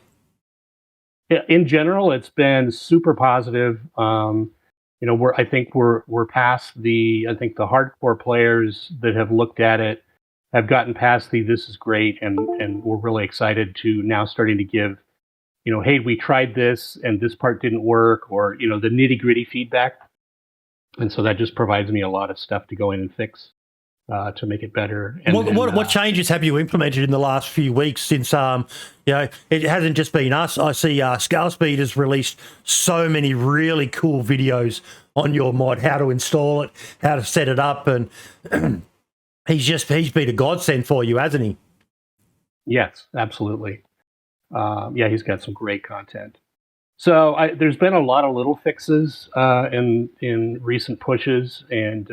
In general, it's been super positive. I think we're past the hardcore players that have looked at it have gotten past this is great, and we're really excited to now starting to give, hey, we tried this and this part didn't work, or the nitty gritty feedback, and so that just provides me a lot of stuff to go in and fix to make it better. And what changes have you implemented in the last few weeks since it hasn't just been us? I see Scalespeed has released so many really cool videos on your mod, how to install it, how to set it up, and he's been a godsend for you, hasn't he? Yes, absolutely. He's got some great content. So there's been a lot of little fixes in recent pushes, and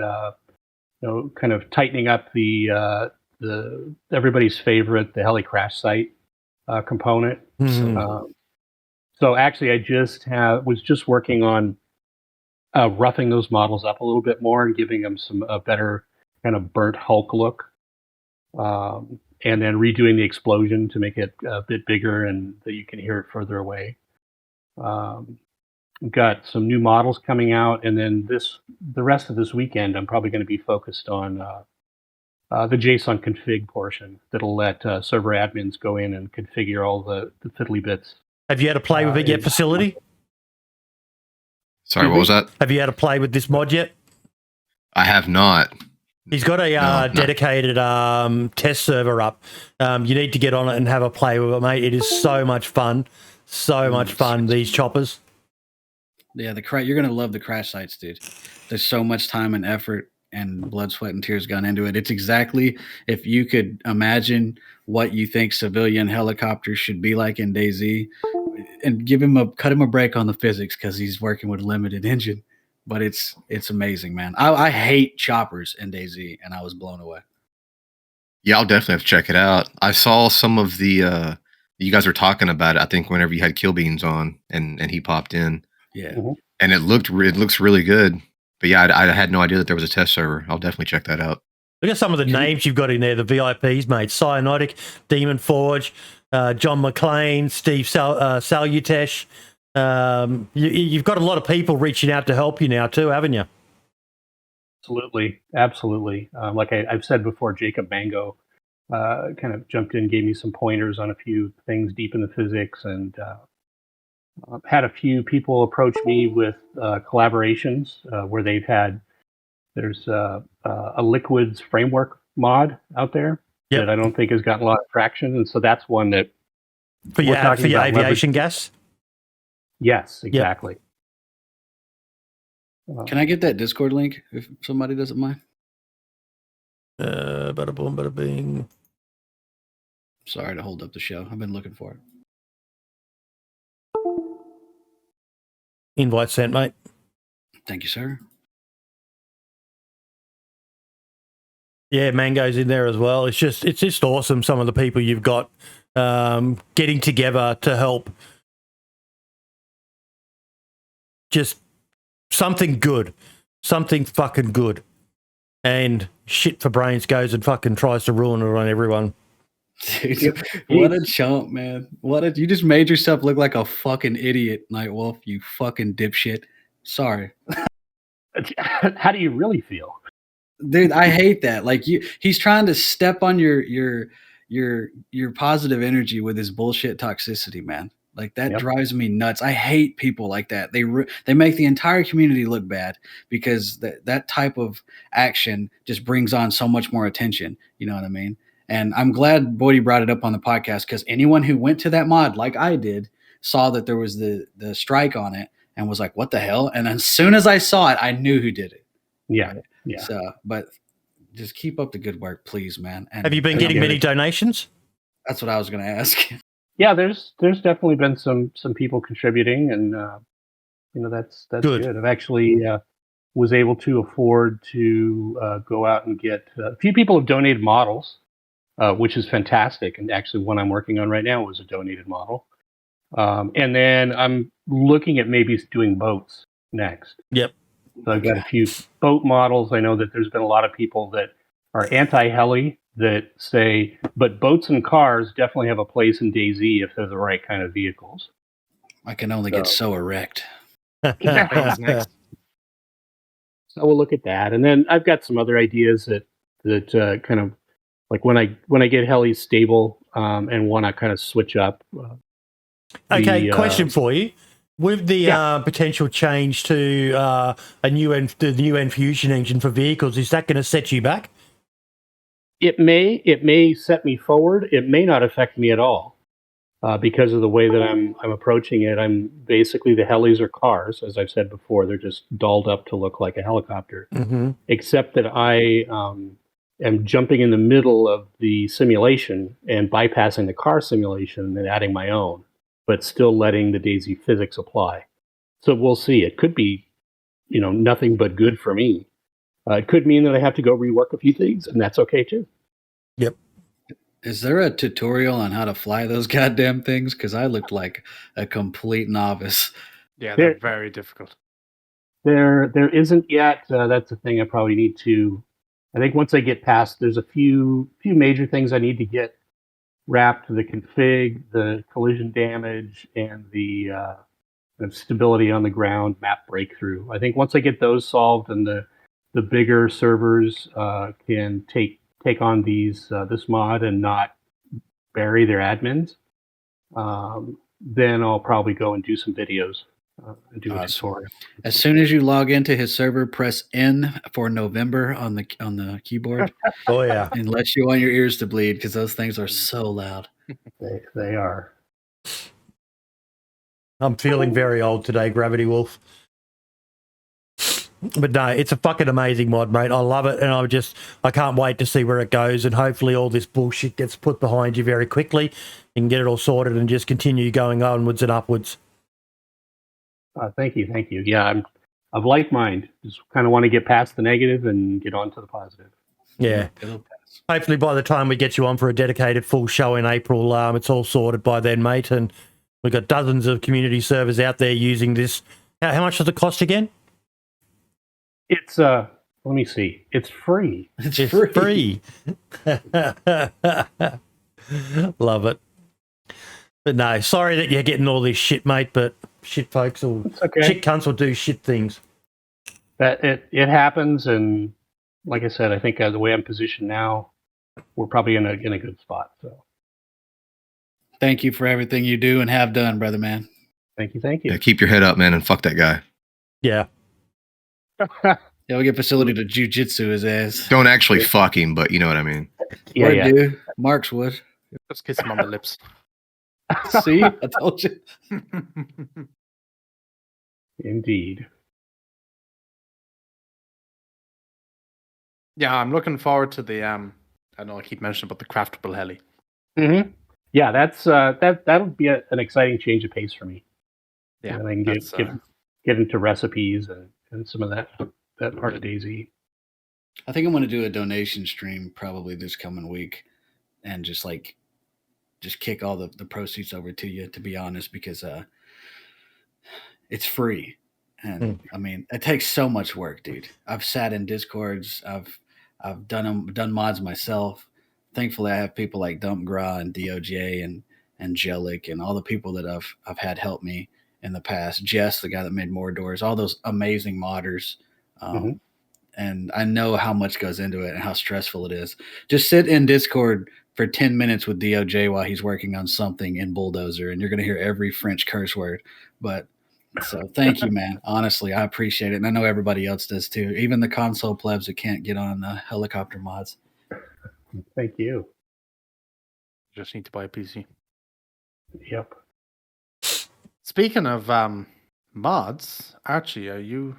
kind of tightening up the everybody's favorite, the heli crash site component. Mm-hmm. So actually, I was just working on roughing those models up a little bit more and giving them a better kind of burnt Hulk look, and then redoing the explosion to make it a bit bigger and that you can hear it further away. Got some new models coming out, and then the rest of this weekend, I'm probably going to be focused on the JSON config portion that'll let server admins go in and configure all the fiddly bits. Have you had to play with it yet, Facility? Sorry, what was that? Have you had to play with this mod yet? I have not. He's got a dedicated test server up. You need to get on it and have a play with it, mate. It is so much fun. So much fun, these choppers. Yeah, you're going to love the crash sites, dude. There's so much time and effort and blood, sweat, and tears gone into it. It's exactly, if you could imagine what you think civilian helicopters should be like in DayZ, and cut him a break on the physics because he's working with a limited engine. But it's amazing, man. I hate choppers in DayZ, and I was blown away. Yeah, I'll definitely have to check it out. I saw some of the you guys were talking about it, I think, whenever you had Kill Beans on and he popped in. Yeah. Mm-hmm. And it looks really good. But yeah, I had no idea that there was a test server. I'll definitely check that out. Look at some of the names you've got in there, the VIPs, mate. Cyanotic, Demon Forge, John McLean, Steve Salutesh. You've got a lot of people reaching out to help you now too, haven't you? Absolutely. Like I've said before, Jacob Mango kind of jumped in, gave me some pointers on a few things deep in the physics, and had a few people approach me with collaborations where there's a liquids framework mod out there that I don't think has gotten a lot of traction, and so that's one that for your aviation gas. Yes, exactly. Can I get that Discord link if somebody doesn't mind? Bada boom, bada bing. Sorry to hold up the show. I've been looking for it. Invite sent, mate. Thank you, sir. Yeah, Mango's in there as well. It's just awesome, some of the people you've got getting together to help. Just something good. Something fucking good. And Shit for Brains goes and fucking tries to ruin it on everyone. Dude, what a chump, man. You just made yourself look like a fucking idiot, Nightwolf, you fucking dipshit. Sorry. How do you really feel? Dude, I hate that. Like he's trying to step on your positive energy with his bullshit toxicity, man. Like that drives me nuts. I hate people like that. They make the entire community look bad because that type of action just brings on so much more attention. You know what I mean? And I'm glad Bodie brought it up on the podcast because anyone who went to that mod, like I did, saw that there was the strike on it and was like, what the hell? And as soon as I saw it, I knew who did it. Yeah. So, but just keep up the good work, please, man. And have you been getting many donations? That's what I was going to ask. Yeah, there's definitely been some people contributing, and that's good. I've actually was able to afford to go out and get a few people have donated models. which is fantastic. And actually, one I'm working on right now was a donated model. And then I'm looking at maybe doing boats next. Yep. So I've got a few boat models. I know that there's been a lot of people that are anti-heli that say, but boats and cars definitely have a place in DayZ if they're the right kind of vehicles. I can only get so erect. Planes next. So we'll look at that, and then I've got some other ideas that kind of like when I get helis stable and want to kind of switch up. Okay, question for you. With the potential change to the new infusion engine for vehicles, is that going to set you back? It may set me forward. It may not affect me at all because of the way that I'm approaching it. I'm basically, the helis are cars, as I've said before. They're just dolled up to look like a helicopter, except that I am jumping in the middle of the simulation and bypassing the car simulation and adding my own, but still letting the DayZ physics apply. So we'll see. It could be, nothing but good for me. It could mean that I have to go rework a few things, and that's okay too. Yep. Is there a tutorial on how to fly those goddamn things? Because I looked like a complete novice. Yeah, they're very difficult. There isn't yet. That's the thing I probably need to. I think once I get past, there's a few major things I need to get wrapped: the config, the collision damage, and the stability on the ground, map breakthrough. I think once I get those solved, and the bigger servers can take on this mod and not bury their admins, then I'll probably go and do some videos and do a tutorial. As soon as you log into his server, press N for November on the keyboard. Oh yeah, and let you want your ears to bleed because those things are so loud. They are. I'm feeling very old today, Gravity Wolf. But no, it's a fucking amazing mod, mate. I love it, and I can't wait to see where it goes, and hopefully all this bullshit gets put behind you very quickly and get it all sorted and just continue going onwards and upwards. Thank you. Yeah, I'm of like mind. Just kind of want to get past the negative and get on to the positive. Yeah. Hopefully by the time we get you on for a dedicated full show in April, it's all sorted by then, mate, and we've got dozens of community servers out there using this. How much does it cost again? It's let me see. It's free. It's free. Love it. But no, sorry that you're getting all this shit, mate, but shit folks or shit cunts will do shit things. That it happens, and like I said, I think the way I'm positioned now, we're probably in a good spot. So thank you for everything you do and have done, brother man. Thank you. Yeah, keep your head up, man, and fuck that guy. Yeah. Yeah, we'll get Facility to Jiu-jitsu his ass. Don't actually fuck him, but you know what I mean. Yeah. Dude. Marks would. Just kiss him on the lips. See? I told you. Indeed. Yeah, I'm looking forward to the I know I keep mentioning about the craftable heli. Mm-hmm. Yeah, that's that'll be an exciting change of pace for me. Yeah, and I can get into recipes and some of that part of DayZ. I think I'm going to do a donation stream probably this coming week, and just kick all the proceeds over to you, to be honest, because it's free. And I mean, it takes so much work, dude. I've sat in Discords. I've done mods myself. Thankfully, I have people like Dumpgra and DOJ and Angelic and all the people that I've had help me in the past. Jess, the guy that made more doors, all those amazing modders. And I know how much goes into it and how stressful it is. Just sit in Discord for 10 minutes with DOJ while he's working on something in Bulldozer, and you're going to hear every French curse word. But so thank you, man. Honestly, I appreciate it. And I know everybody else does too. Even the console plebs that can't get on helicopter mods. Thank you. Just need to buy a PC. Yep. Speaking of mods, Archie, are you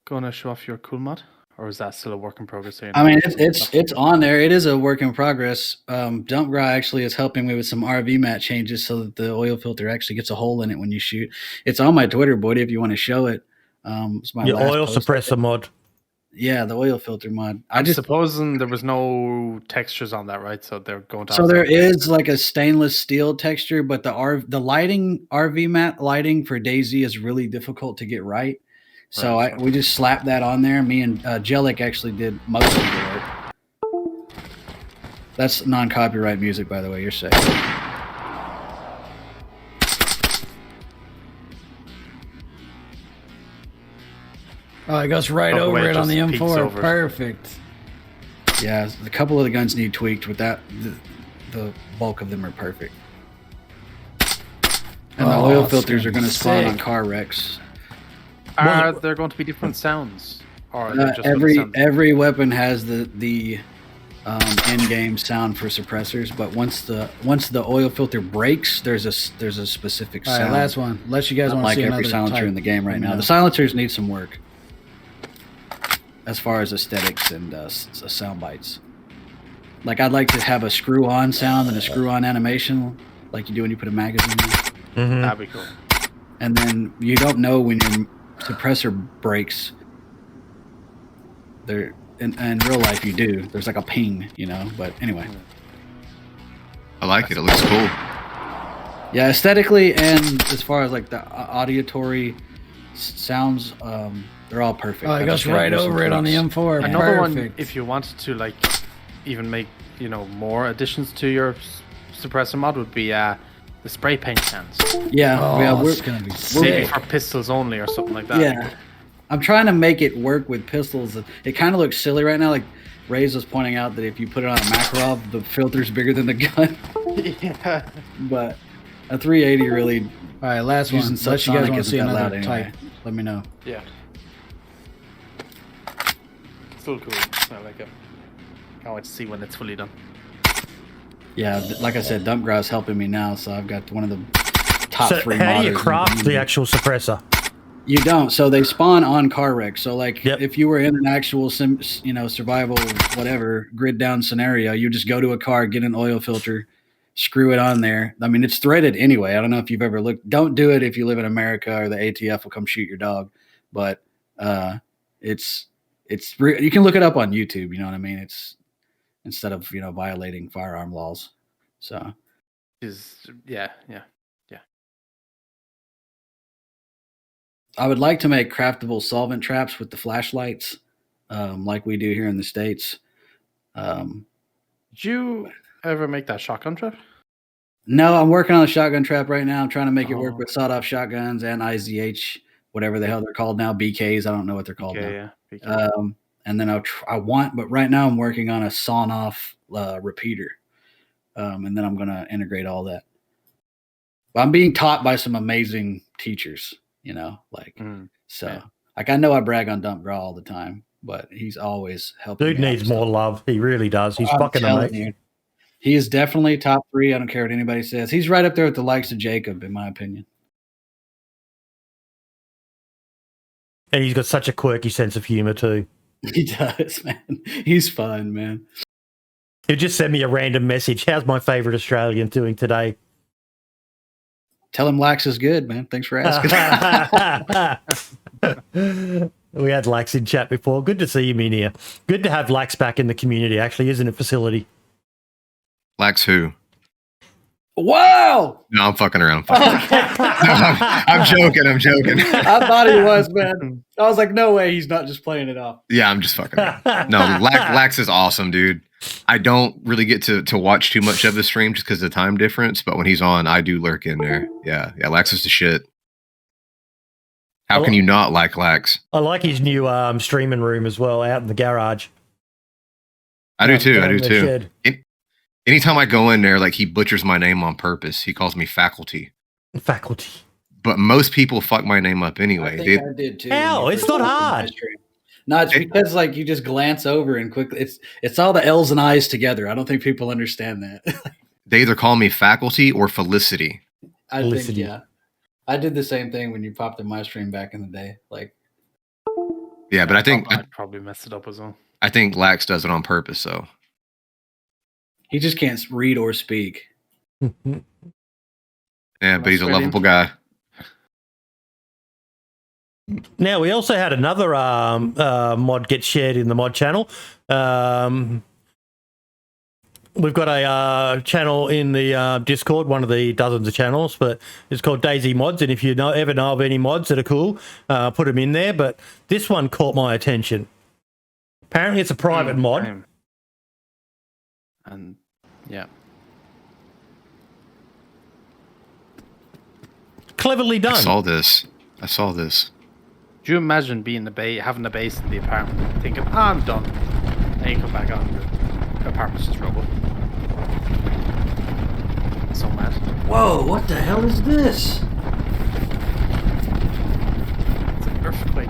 going to show off your cool mod? Or is that still a work in progress? I mean, it's on there. It is a work in progress. Dumpgra actually is helping me with some RV mat changes so that the oil filter actually gets a hole in it when you shoot. It's on my Twitter, buddy, if you want to show it. It's my your oil post. suppressor mod. Yeah, the oil filter mod. I'm supposing there was no textures on that, right? So they're going to. So there is like a stainless steel texture, but the lighting, RV mat lighting for DayZ is really difficult to get right. So we just slapped that on there. Me and Jellic actually did most of the work. That's non-copyright music, by the way. You're safe. Oh, it goes right over it on the M4. Perfect. Yeah, a couple of the guns need tweaked. With that, the bulk of them are perfect. And the oil filters are going to spawn on car wrecks. Are there going to be different sounds? Or just every weapon has the in-game sound for suppressors, but once the oil filter breaks, there's a specific sound. All right, last one. Unless you guys want to see every silencer in the game right now. The silencers need some work as far as aesthetics and sound bites. Like, I'd like to have a screw-on sound and a screw-on animation, like you do when you put a magazine in. Mm-hmm. That'd be cool. And then you don't know when your suppressor breaks. There, in real life, you do. There's like a ping, you know. But anyway, I like it. It looks cool. Yeah, aesthetically and as far as like the auditory sounds, they're all perfect. Oh, it goes right over it on the M4. Another one, if you wanted to like even make more additions to your suppressor mod, would be the spray paint sounds. Yeah, it's gonna be maybe for pistols only or something like that. Yeah, I'm trying to make it work with pistols. It kind of looks silly right now. Like Ray's was pointing out that if you put it on a Makarov, the filter's bigger than the gun. Yeah, but a 380 really. All right, last one. Unless you guys want to see another type, let me know. Yeah. Still cool. I like it. Can't wait to see when it's fully done. Yeah, like I said, Dump Graw's helping me now, so I've got one of the top 3 modders. How do you craft the actual suppressor? You don't. So they spawn on car wrecks. So like if you were in an actual survival whatever grid down scenario, you just go to a car, get an oil filter, screw it on there. I mean, it's threaded anyway. I don't know if you've ever looked. Don't do it if you live in America or the ATF will come shoot your dog. But you can look it up on YouTube. You know what I mean? It's instead of violating firearm laws. So yeah. I would like to make craftable solvent traps with the flashlights, like we do here in the States. Did you ever make that shotgun trap? No, I'm working on a shotgun trap right now. I'm trying to make it work with sawed-off shotguns and IZH, whatever the hell they're called now, BKs. I don't know what they're called now. Yeah, BK. And then but right now I'm working on a sawn-off repeater, and then I'm going to integrate all that. But I'm being taught by some amazing teachers. Like I know I brag on Dump Graw all the time, but he's always helping. Dude needs more love. He really does. He's fucking amazing. He is definitely top 3. I don't care what anybody says. He's right up there with the likes of Jacob, in my opinion. And he's got such a quirky sense of humor too. He does, man. He's fun, man. He just sent me a random message. How's my favorite Australian doing today? Tell him Lax is good, man. Thanks for asking. We had Lax in chat before. Good to see him in here. Good to have Lax back in the community, actually, isn't it, Facility? Lax who? Whoa! No, I'm fucking around. I'm joking. I thought he was, man. I was like, no way, he's not just playing it off. Yeah, I'm just fucking around. No, Lax is awesome, dude. I don't really get to watch too much of the stream just because of the time difference, but when he's on, I do lurk in there. Yeah, Lax is the shit. How can you not like Lax? I like his new streaming room as well, out in the garage. I do too. Anytime I go in there, like, he butchers my name on purpose. He calls me Faculty. But most people fuck my name up anyway. I did too. Hell, it's not hard. No, it's because like you just glance over and quickly. It's all the L's and I's together. I don't think people understand that. They either call me Faculty or Felicity. I think I did the same thing when you popped in my stream back in the day. Like, yeah, but I think I'd probably messed it up as well. I think Lax does it on purpose, though. He just can't read or speak. Yeah, but he's a lovable guy. Now, we also had another mod get shared in the mod channel. We've got a channel in the Discord, one of the dozens of channels, but it's called DayZ Mods. And if you ever know of any mods that are cool, put them in there. But this one caught my attention. Apparently, it's a private mod. And yeah, Cleverly done. I saw this. Do you imagine having a base in the apartment and thinking, I'm done, and you come back on, the apartment's just rubble. So mad. Whoa, what the hell is this? It's an earthquake.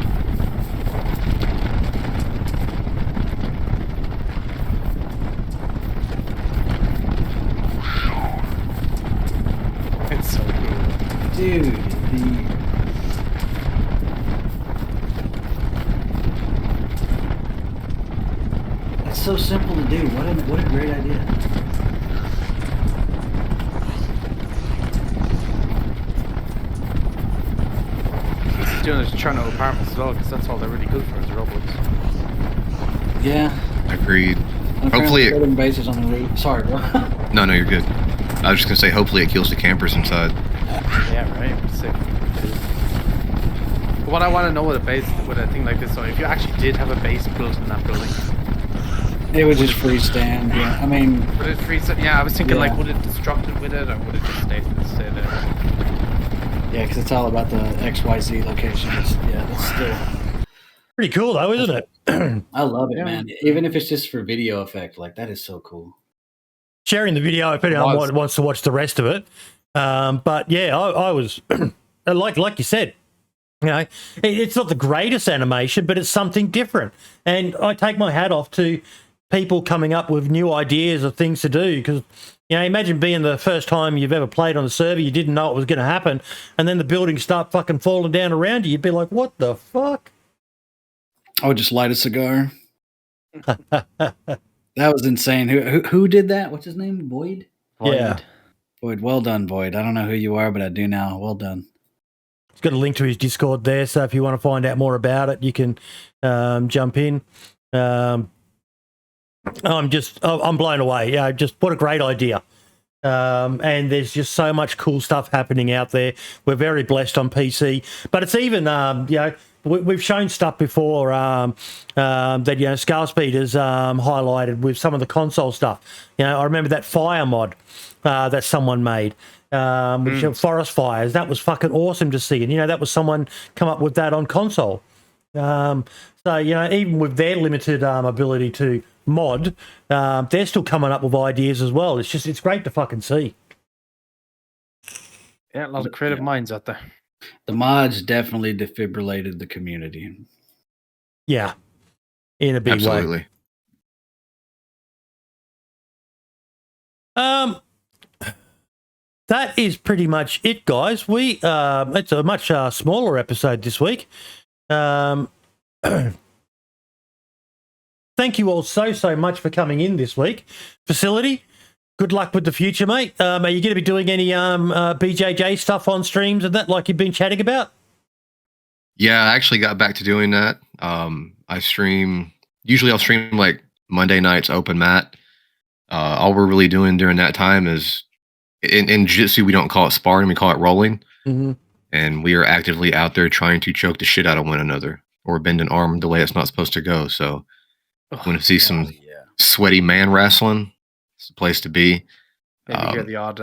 It's so cool. Dude, it's so simple to do. What a great idea. He's doing is churn out apartments as well, because that's all they're really good for is robots. Yeah. Agreed. I'm Hopefully building bases on the roof. Sorry, bro. No, you're good. I was just gonna say, hopefully it kills the campers inside. Yeah, right. Sick. But what I want to know with a thing like this, so if you actually did have a base built in that building, It would just freestand. Yeah, I mean, would it freeze it? Yeah, I was thinking Yeah. like, would it destruct it with it, or would it just stay there? yeah, because it's all about the XYZ locations. Yeah, that's still. Pretty cool, though, isn't it? I love it, Yeah. man. Even if it's just for video effect, like that is so cool. Sharing the video if anyone Was. wants to watch the rest of it. But yeah, I was like you said, you know, it's not the greatest animation, but it's something different. And I take my hat off to people coming up with new ideas of things to do, because you know, imagine being the first time you've ever played on the server, you didn't know it was going to happen, and then the buildings start fucking falling down around you. You'd be like, what the fuck? I would just light a cigar. That was insane. Who did that? What's his name? Boyd? Yeah. Boyd. Well done, Boyd. I don't know who you are, but I do now. Well done. He's got a link to his Discord there, so if you want to find out more about it, you can jump in. I'm blown away. Yeah, just what a great idea. And there's just so much cool stuff happening out there. We're very blessed on PC, but it's even you know, we've shown stuff before that, you know, Scarspeed has highlighted with some of the console stuff. You know, I remember that fire mod that someone made, which are forest fires. That was fucking awesome to see, and you know, that was someone come up with that on console. So you know, even with their limited ability to mod, they're still coming up with ideas as well. It's great to fucking see. Yeah, a lot of creative minds out there. The mods definitely defibrillated the community. Yeah, in a big way. Absolutely. That is pretty much it, guys. We it's a much smaller episode this week. Thank you all so much for coming in this week. Facility, good luck with the future, mate. Are you going to be doing any BJJ stuff on streams and that, like you've been chatting about? Yeah, I actually got back to doing that. I stream. Usually, I'll stream like Monday nights open mat. All we're really doing during that time is in jiu-jitsu, we don't call it sparring, we call it rolling. Mm-hmm. And we are actively out there trying to choke the shit out of one another or bend an arm the way it's not supposed to go. So when I see some sweaty man wrestling, it's the place to be. Maybe hear the odd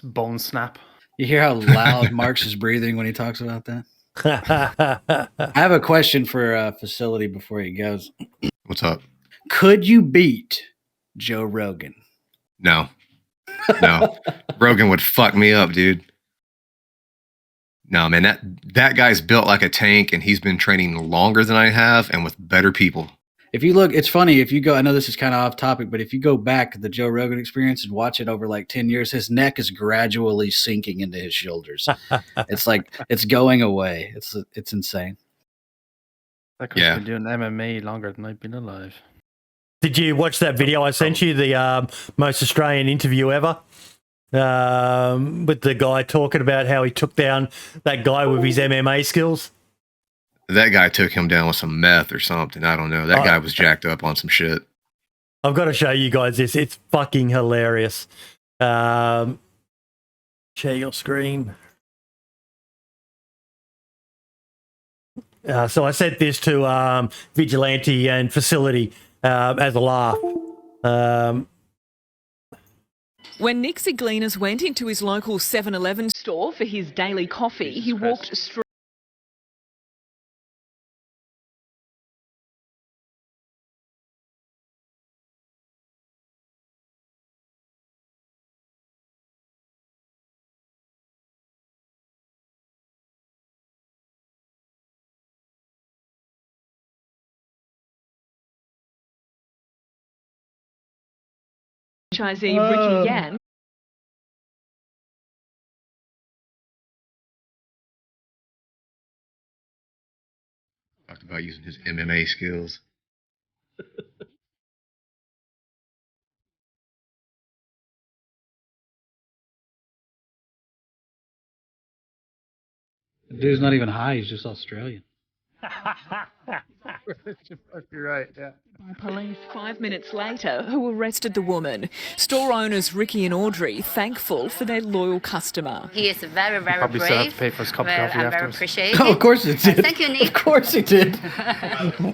bone snap. You hear how loud Marks is breathing when he talks about that? I have a question for Facility before he goes. What's up? Could you beat Joe Rogan? No. Rogan would fuck me up, dude. No, man, that guy's built like a tank, and he's been training longer than I have and with better people. If you look, it's funny. If you go, I know this is kind of off topic, but if you go back to the Joe Rogan experience and watch it over like 10 years, his neck is gradually sinking into his shoulders. It's like it's going away. It's insane. That guy's been doing MMA longer than I've been alive. Did you watch that video I sent you, the most Australian interview ever? With the guy talking about how he took down that guy with his MMA skills? That guy took him down with some meth or something. I don't know. That guy was jacked up on some shit. I've got to show you guys this. It's fucking hilarious. Share your screen. So I sent this to Vigilante and Facility as a laugh. When Nick Ziglinas went into his local 7-Eleven store for his daily coffee, he walked straight. Franchisee Ricky Yan. Talked about using his MMA skills. The dude's not even high. He's just Australian. You're right, yeah. Police 5 minutes later, who arrested the woman. Store owners Ricky and Audrey thankful for their loyal customer. He is very, very Probably brave. still have to pay for his cup of coffee I'm very afterwards. appreciative. Oh, of course it did. Thank you, Nick. Of course he did.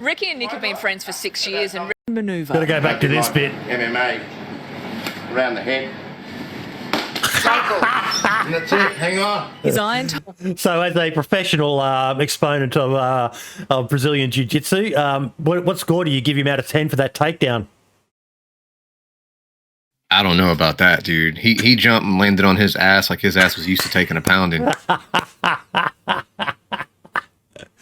Ricky and Nick have been friends for 6 years and manoeuvre. Got to go back to this bit. MMA around the head. And that's it. Hang on. His iron So, as a professional exponent of Brazilian Jiu-Jitsu, what score do you give him out of 10 for that takedown? I don't know about that, dude. He jumped and landed on his ass like his ass was used to taking a pounding.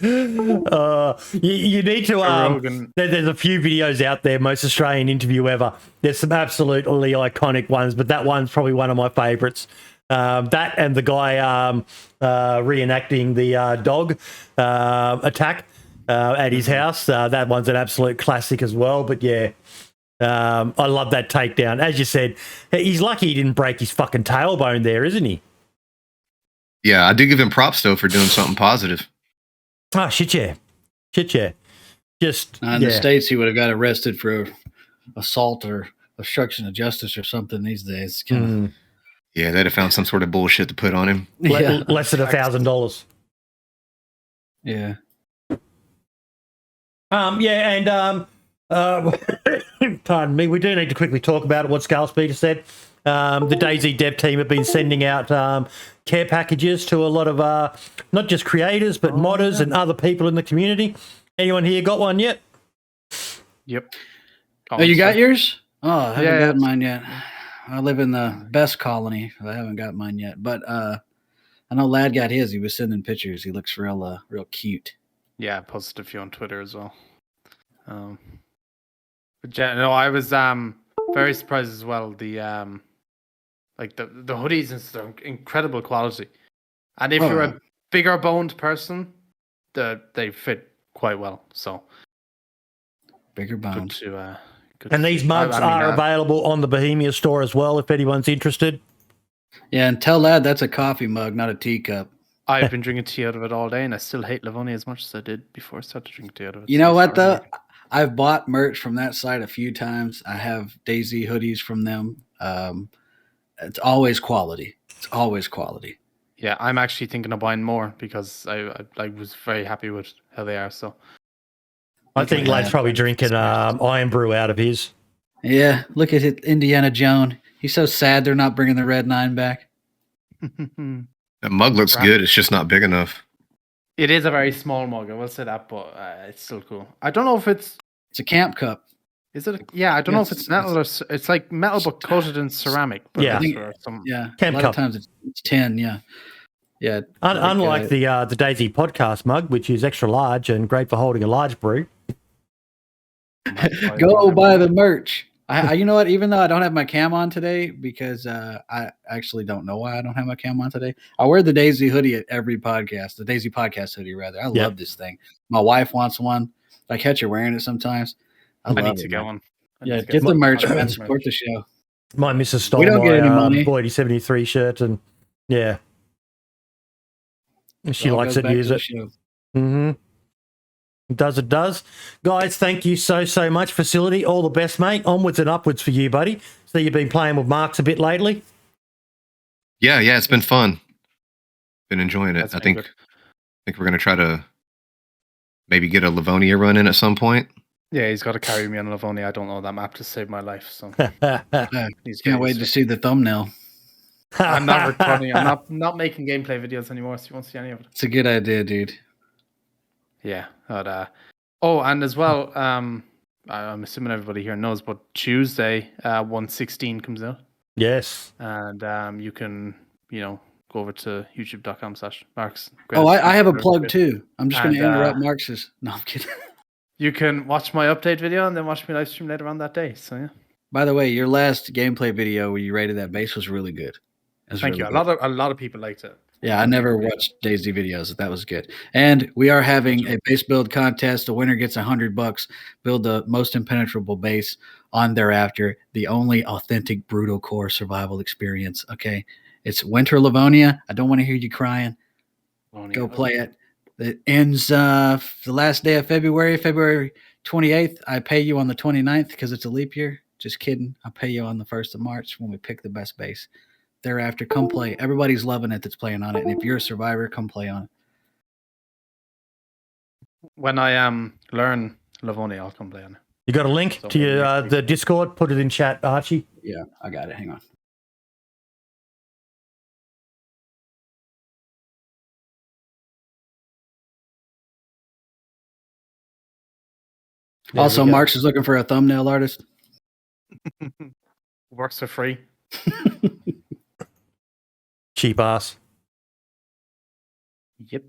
You need to. There's a few videos out there, most Australian interview ever. There's some absolutely iconic ones, but that one's probably one of my favourites. That and the guy reenacting the dog attack at his house. That one's an absolute classic as well. But yeah, I love that takedown. As you said, he's lucky he didn't break his fucking tailbone there, isn't he? Yeah, I do give him props though for doing something positive. Oh, shit, yeah. Just in the States, he would have got arrested for assault or obstruction of justice or something these days. Yeah, they'd have found some sort of bullshit to put on him. Less than $1,000. Yeah. Pardon me, we do need to quickly talk about what Scalespeeder said. The DayZ dev team have been sending out care packages to a lot of not just creators but modders and other people in the community. Anyone here got one yet? Yep. Oh, you got yours? Oh, I haven't got mine yet. I live in the best colony. I haven't got mine yet, but I know Lad got his. He was sending pictures. He looks real cute. Yeah, I posted a few on Twitter as well. But yeah, no, I was very surprised as well. The like the hoodies and stuff, incredible quality. And if you're a bigger boned person, they fit quite well. So bigger boned. And these mugs are available on the Bohemia store as well if anyone's interested. Yeah, and tell Lad that's a coffee mug, not a teacup. I've been drinking tea out of it all day, and I still hate Livonia as much as I did before I started drinking tea out of it. You know what, though? I've bought merch from that site a few times. I have DayZ hoodies from them. It's always quality. It's always quality. Yeah, I'm actually thinking of buying more because I was very happy with how they are. So I think Lad's probably drinking Iron Brew out of his. Yeah, look at it, Indiana Jones. He's so sad they're not bringing the Red 9 back. That mug looks good. It's just not big enough. It is a very small mug, I will say that, but it's still cool. I don't know if it's a camp cup. Is it? I don't know if it's metal or it's like metal but coated in ceramic. But yeah, camp a lot of times it's tin. Yeah. Unlike the DayZ podcast mug, which is extra large and great for holding a large brew. Go buy the merch. You know what? Even though I don't have my cam on today, because I actually don't know why I don't have my cam on today. I wear the DayZ hoodie at every podcast, the DayZ podcast hoodie, rather. I love this thing. My wife wants one. I catch her wearing it sometimes. I need to get one. Yeah, get the merch, man. Support the show. My missus stole my get any money. Boydie 73 shirt, and yeah. She likes it, use it. Mm-hmm. It does. Guys, thank you so much. Facility, all the best, mate. Onwards and upwards for you, buddy. So you've been playing with Marks a bit lately? Yeah, it's been fun. Been enjoying it. I think we're going to try to maybe get a Livonia run in at some point. Yeah, he's got to carry me on Livonia. I don't know that map to save my life. So Can't wait to see the thumbnail. I'm not recording. I'm not making gameplay videos anymore, so you won't see any of it. It's a good idea, dude. Yeah. But, and as well, I'm assuming everybody here knows, but Tuesday, 116 comes out. Yes. And you can, go over to youtube.com/Marks. I have a plug too. I'm just going to interrupt Marx's. No, I'm kidding. You can watch my update video and then watch me live stream later on that day. So yeah. By the way, your last gameplay video where you rated that base was really good. Thank you. Good. A lot of people liked it. Yeah, I never watched DayZ videos. That was good. And we are having a base build contest. The winner gets $100. Build the most impenetrable base on thereafter. The only authentic brutal core survival experience. Okay, it's Winter Livonia. I don't want to hear you crying. Go play it. It ends the last day of February 28th. I pay you on the 29th because it's a leap year. Just kidding. I'll pay you on the 1st of March when we pick the best base. Thereafter, come play. Everybody's loving it that's playing on it. And if you're a survivor, come play on it. When I learn Livonia, I'll come play on it. You got a link to your, the Discord? Put it in chat, Archie. Yeah, I got it. Hang on. Also, Marks is looking for a thumbnail artist. Works for free. Cheap ass. Yep.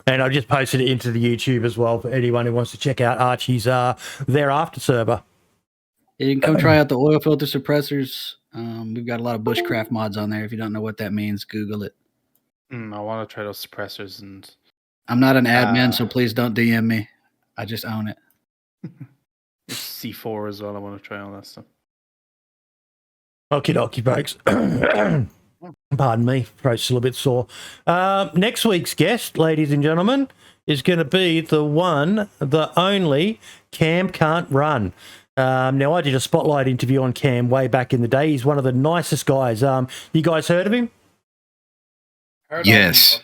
And I just posted it into the YouTube as well for anyone who wants to check out Archie's thereafter server. You can come try out the oil filter suppressors. We've got a lot of bushcraft mods on there. If you don't know what that means, Google it. I want to try those suppressors. And I'm not an admin, so please don't DM me. I just own it. C4 as well. I want to try all that stuff. Okie dokie, folks. Pardon me, throat's still a bit sore. Next week's guest, ladies and gentlemen, is going to be the one, the only Cam Can't Run. Now, I did a spotlight interview on Cam way back in the day. He's one of the nicest guys. You guys heard of him? Yes.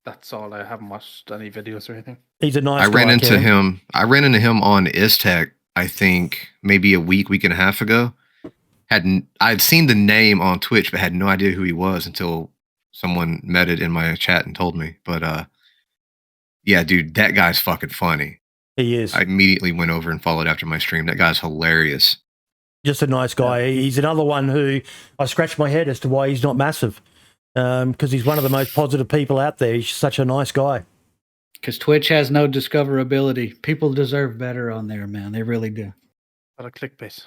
That's all. I haven't watched any videos or anything. He's a nice guy. I ran into him on ISTech, I think, maybe a week and a half ago. I'd seen the name on Twitch, but had no idea who he was until someone met it in my chat and told me. But yeah, dude, that guy's fucking funny. He is. I immediately went over and followed after my stream. That guy's hilarious. Just a nice guy. He's another one who I scratched my head as to why he's not massive. Because he's one of the most positive people out there. He's such a nice guy. Because Twitch has no discoverability. People deserve better on there, man. They really do. A lot of clickbait.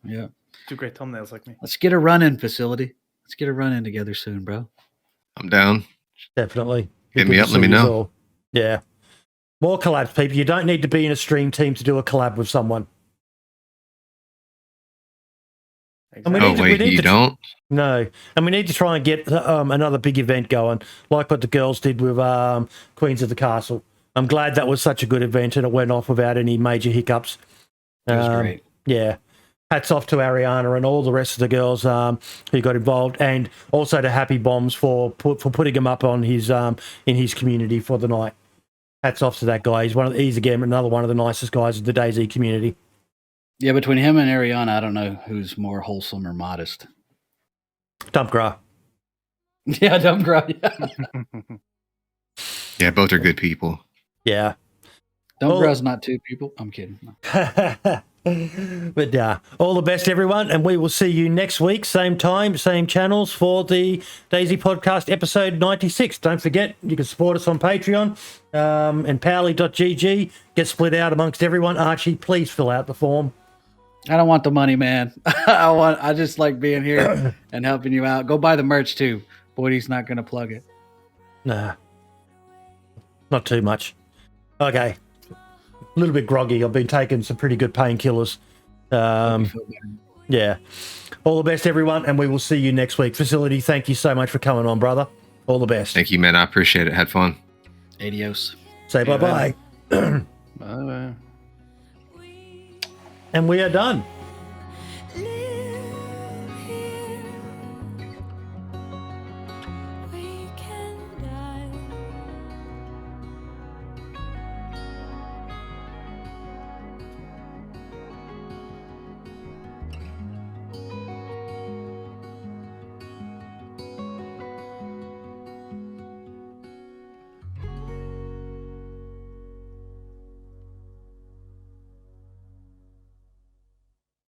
Yeah. Do great thumbnails like me. Let's get a run-in facility. Let's get a run-in together soon, bro. I'm down. Definitely. Hit me up. Let me know. Yeah. More collabs, people. You don't need to be in a stream team to do a collab with someone. Exactly. You don't? No. And we need to try and get another big event going, like what the girls did with Queens of the Castle. I'm glad that was such a good event and it went off without any major hiccups. That was great. Yeah. Hats off to Ariana and all the rest of the girls who got involved, and also to Happy Bombs for putting him up on his in his community for the night. Hats off to that guy. He's again another one of the nicest guys of the DayZ community. Yeah, between him and Ariana, I don't know who's more wholesome or modest. Dumpgra. Yeah, Dumpgra. Yeah, both are good people. Yeah. Dumpgra's not two people. I'm kidding. But all the best, everyone, and we will see you next week, same time, same channels for the DayZ Podcast episode 96. Don't forget, you can support us on Patreon and Powerly.gg. Get split out amongst everyone. Archie, please fill out the form. I don't want the money, man. I just like being here and helping you out. Go buy the merch too. Boydie's not going to plug it. Nah, not too much. Okay. A little bit groggy. I've been taking some pretty good painkillers. Yeah. All the best, everyone, and we will see you next week. Facility, thank you so much for coming on, brother. All the best. Thank you, man. I appreciate it. Had fun. Adios. Say bye-bye. Bye-bye. And we are done.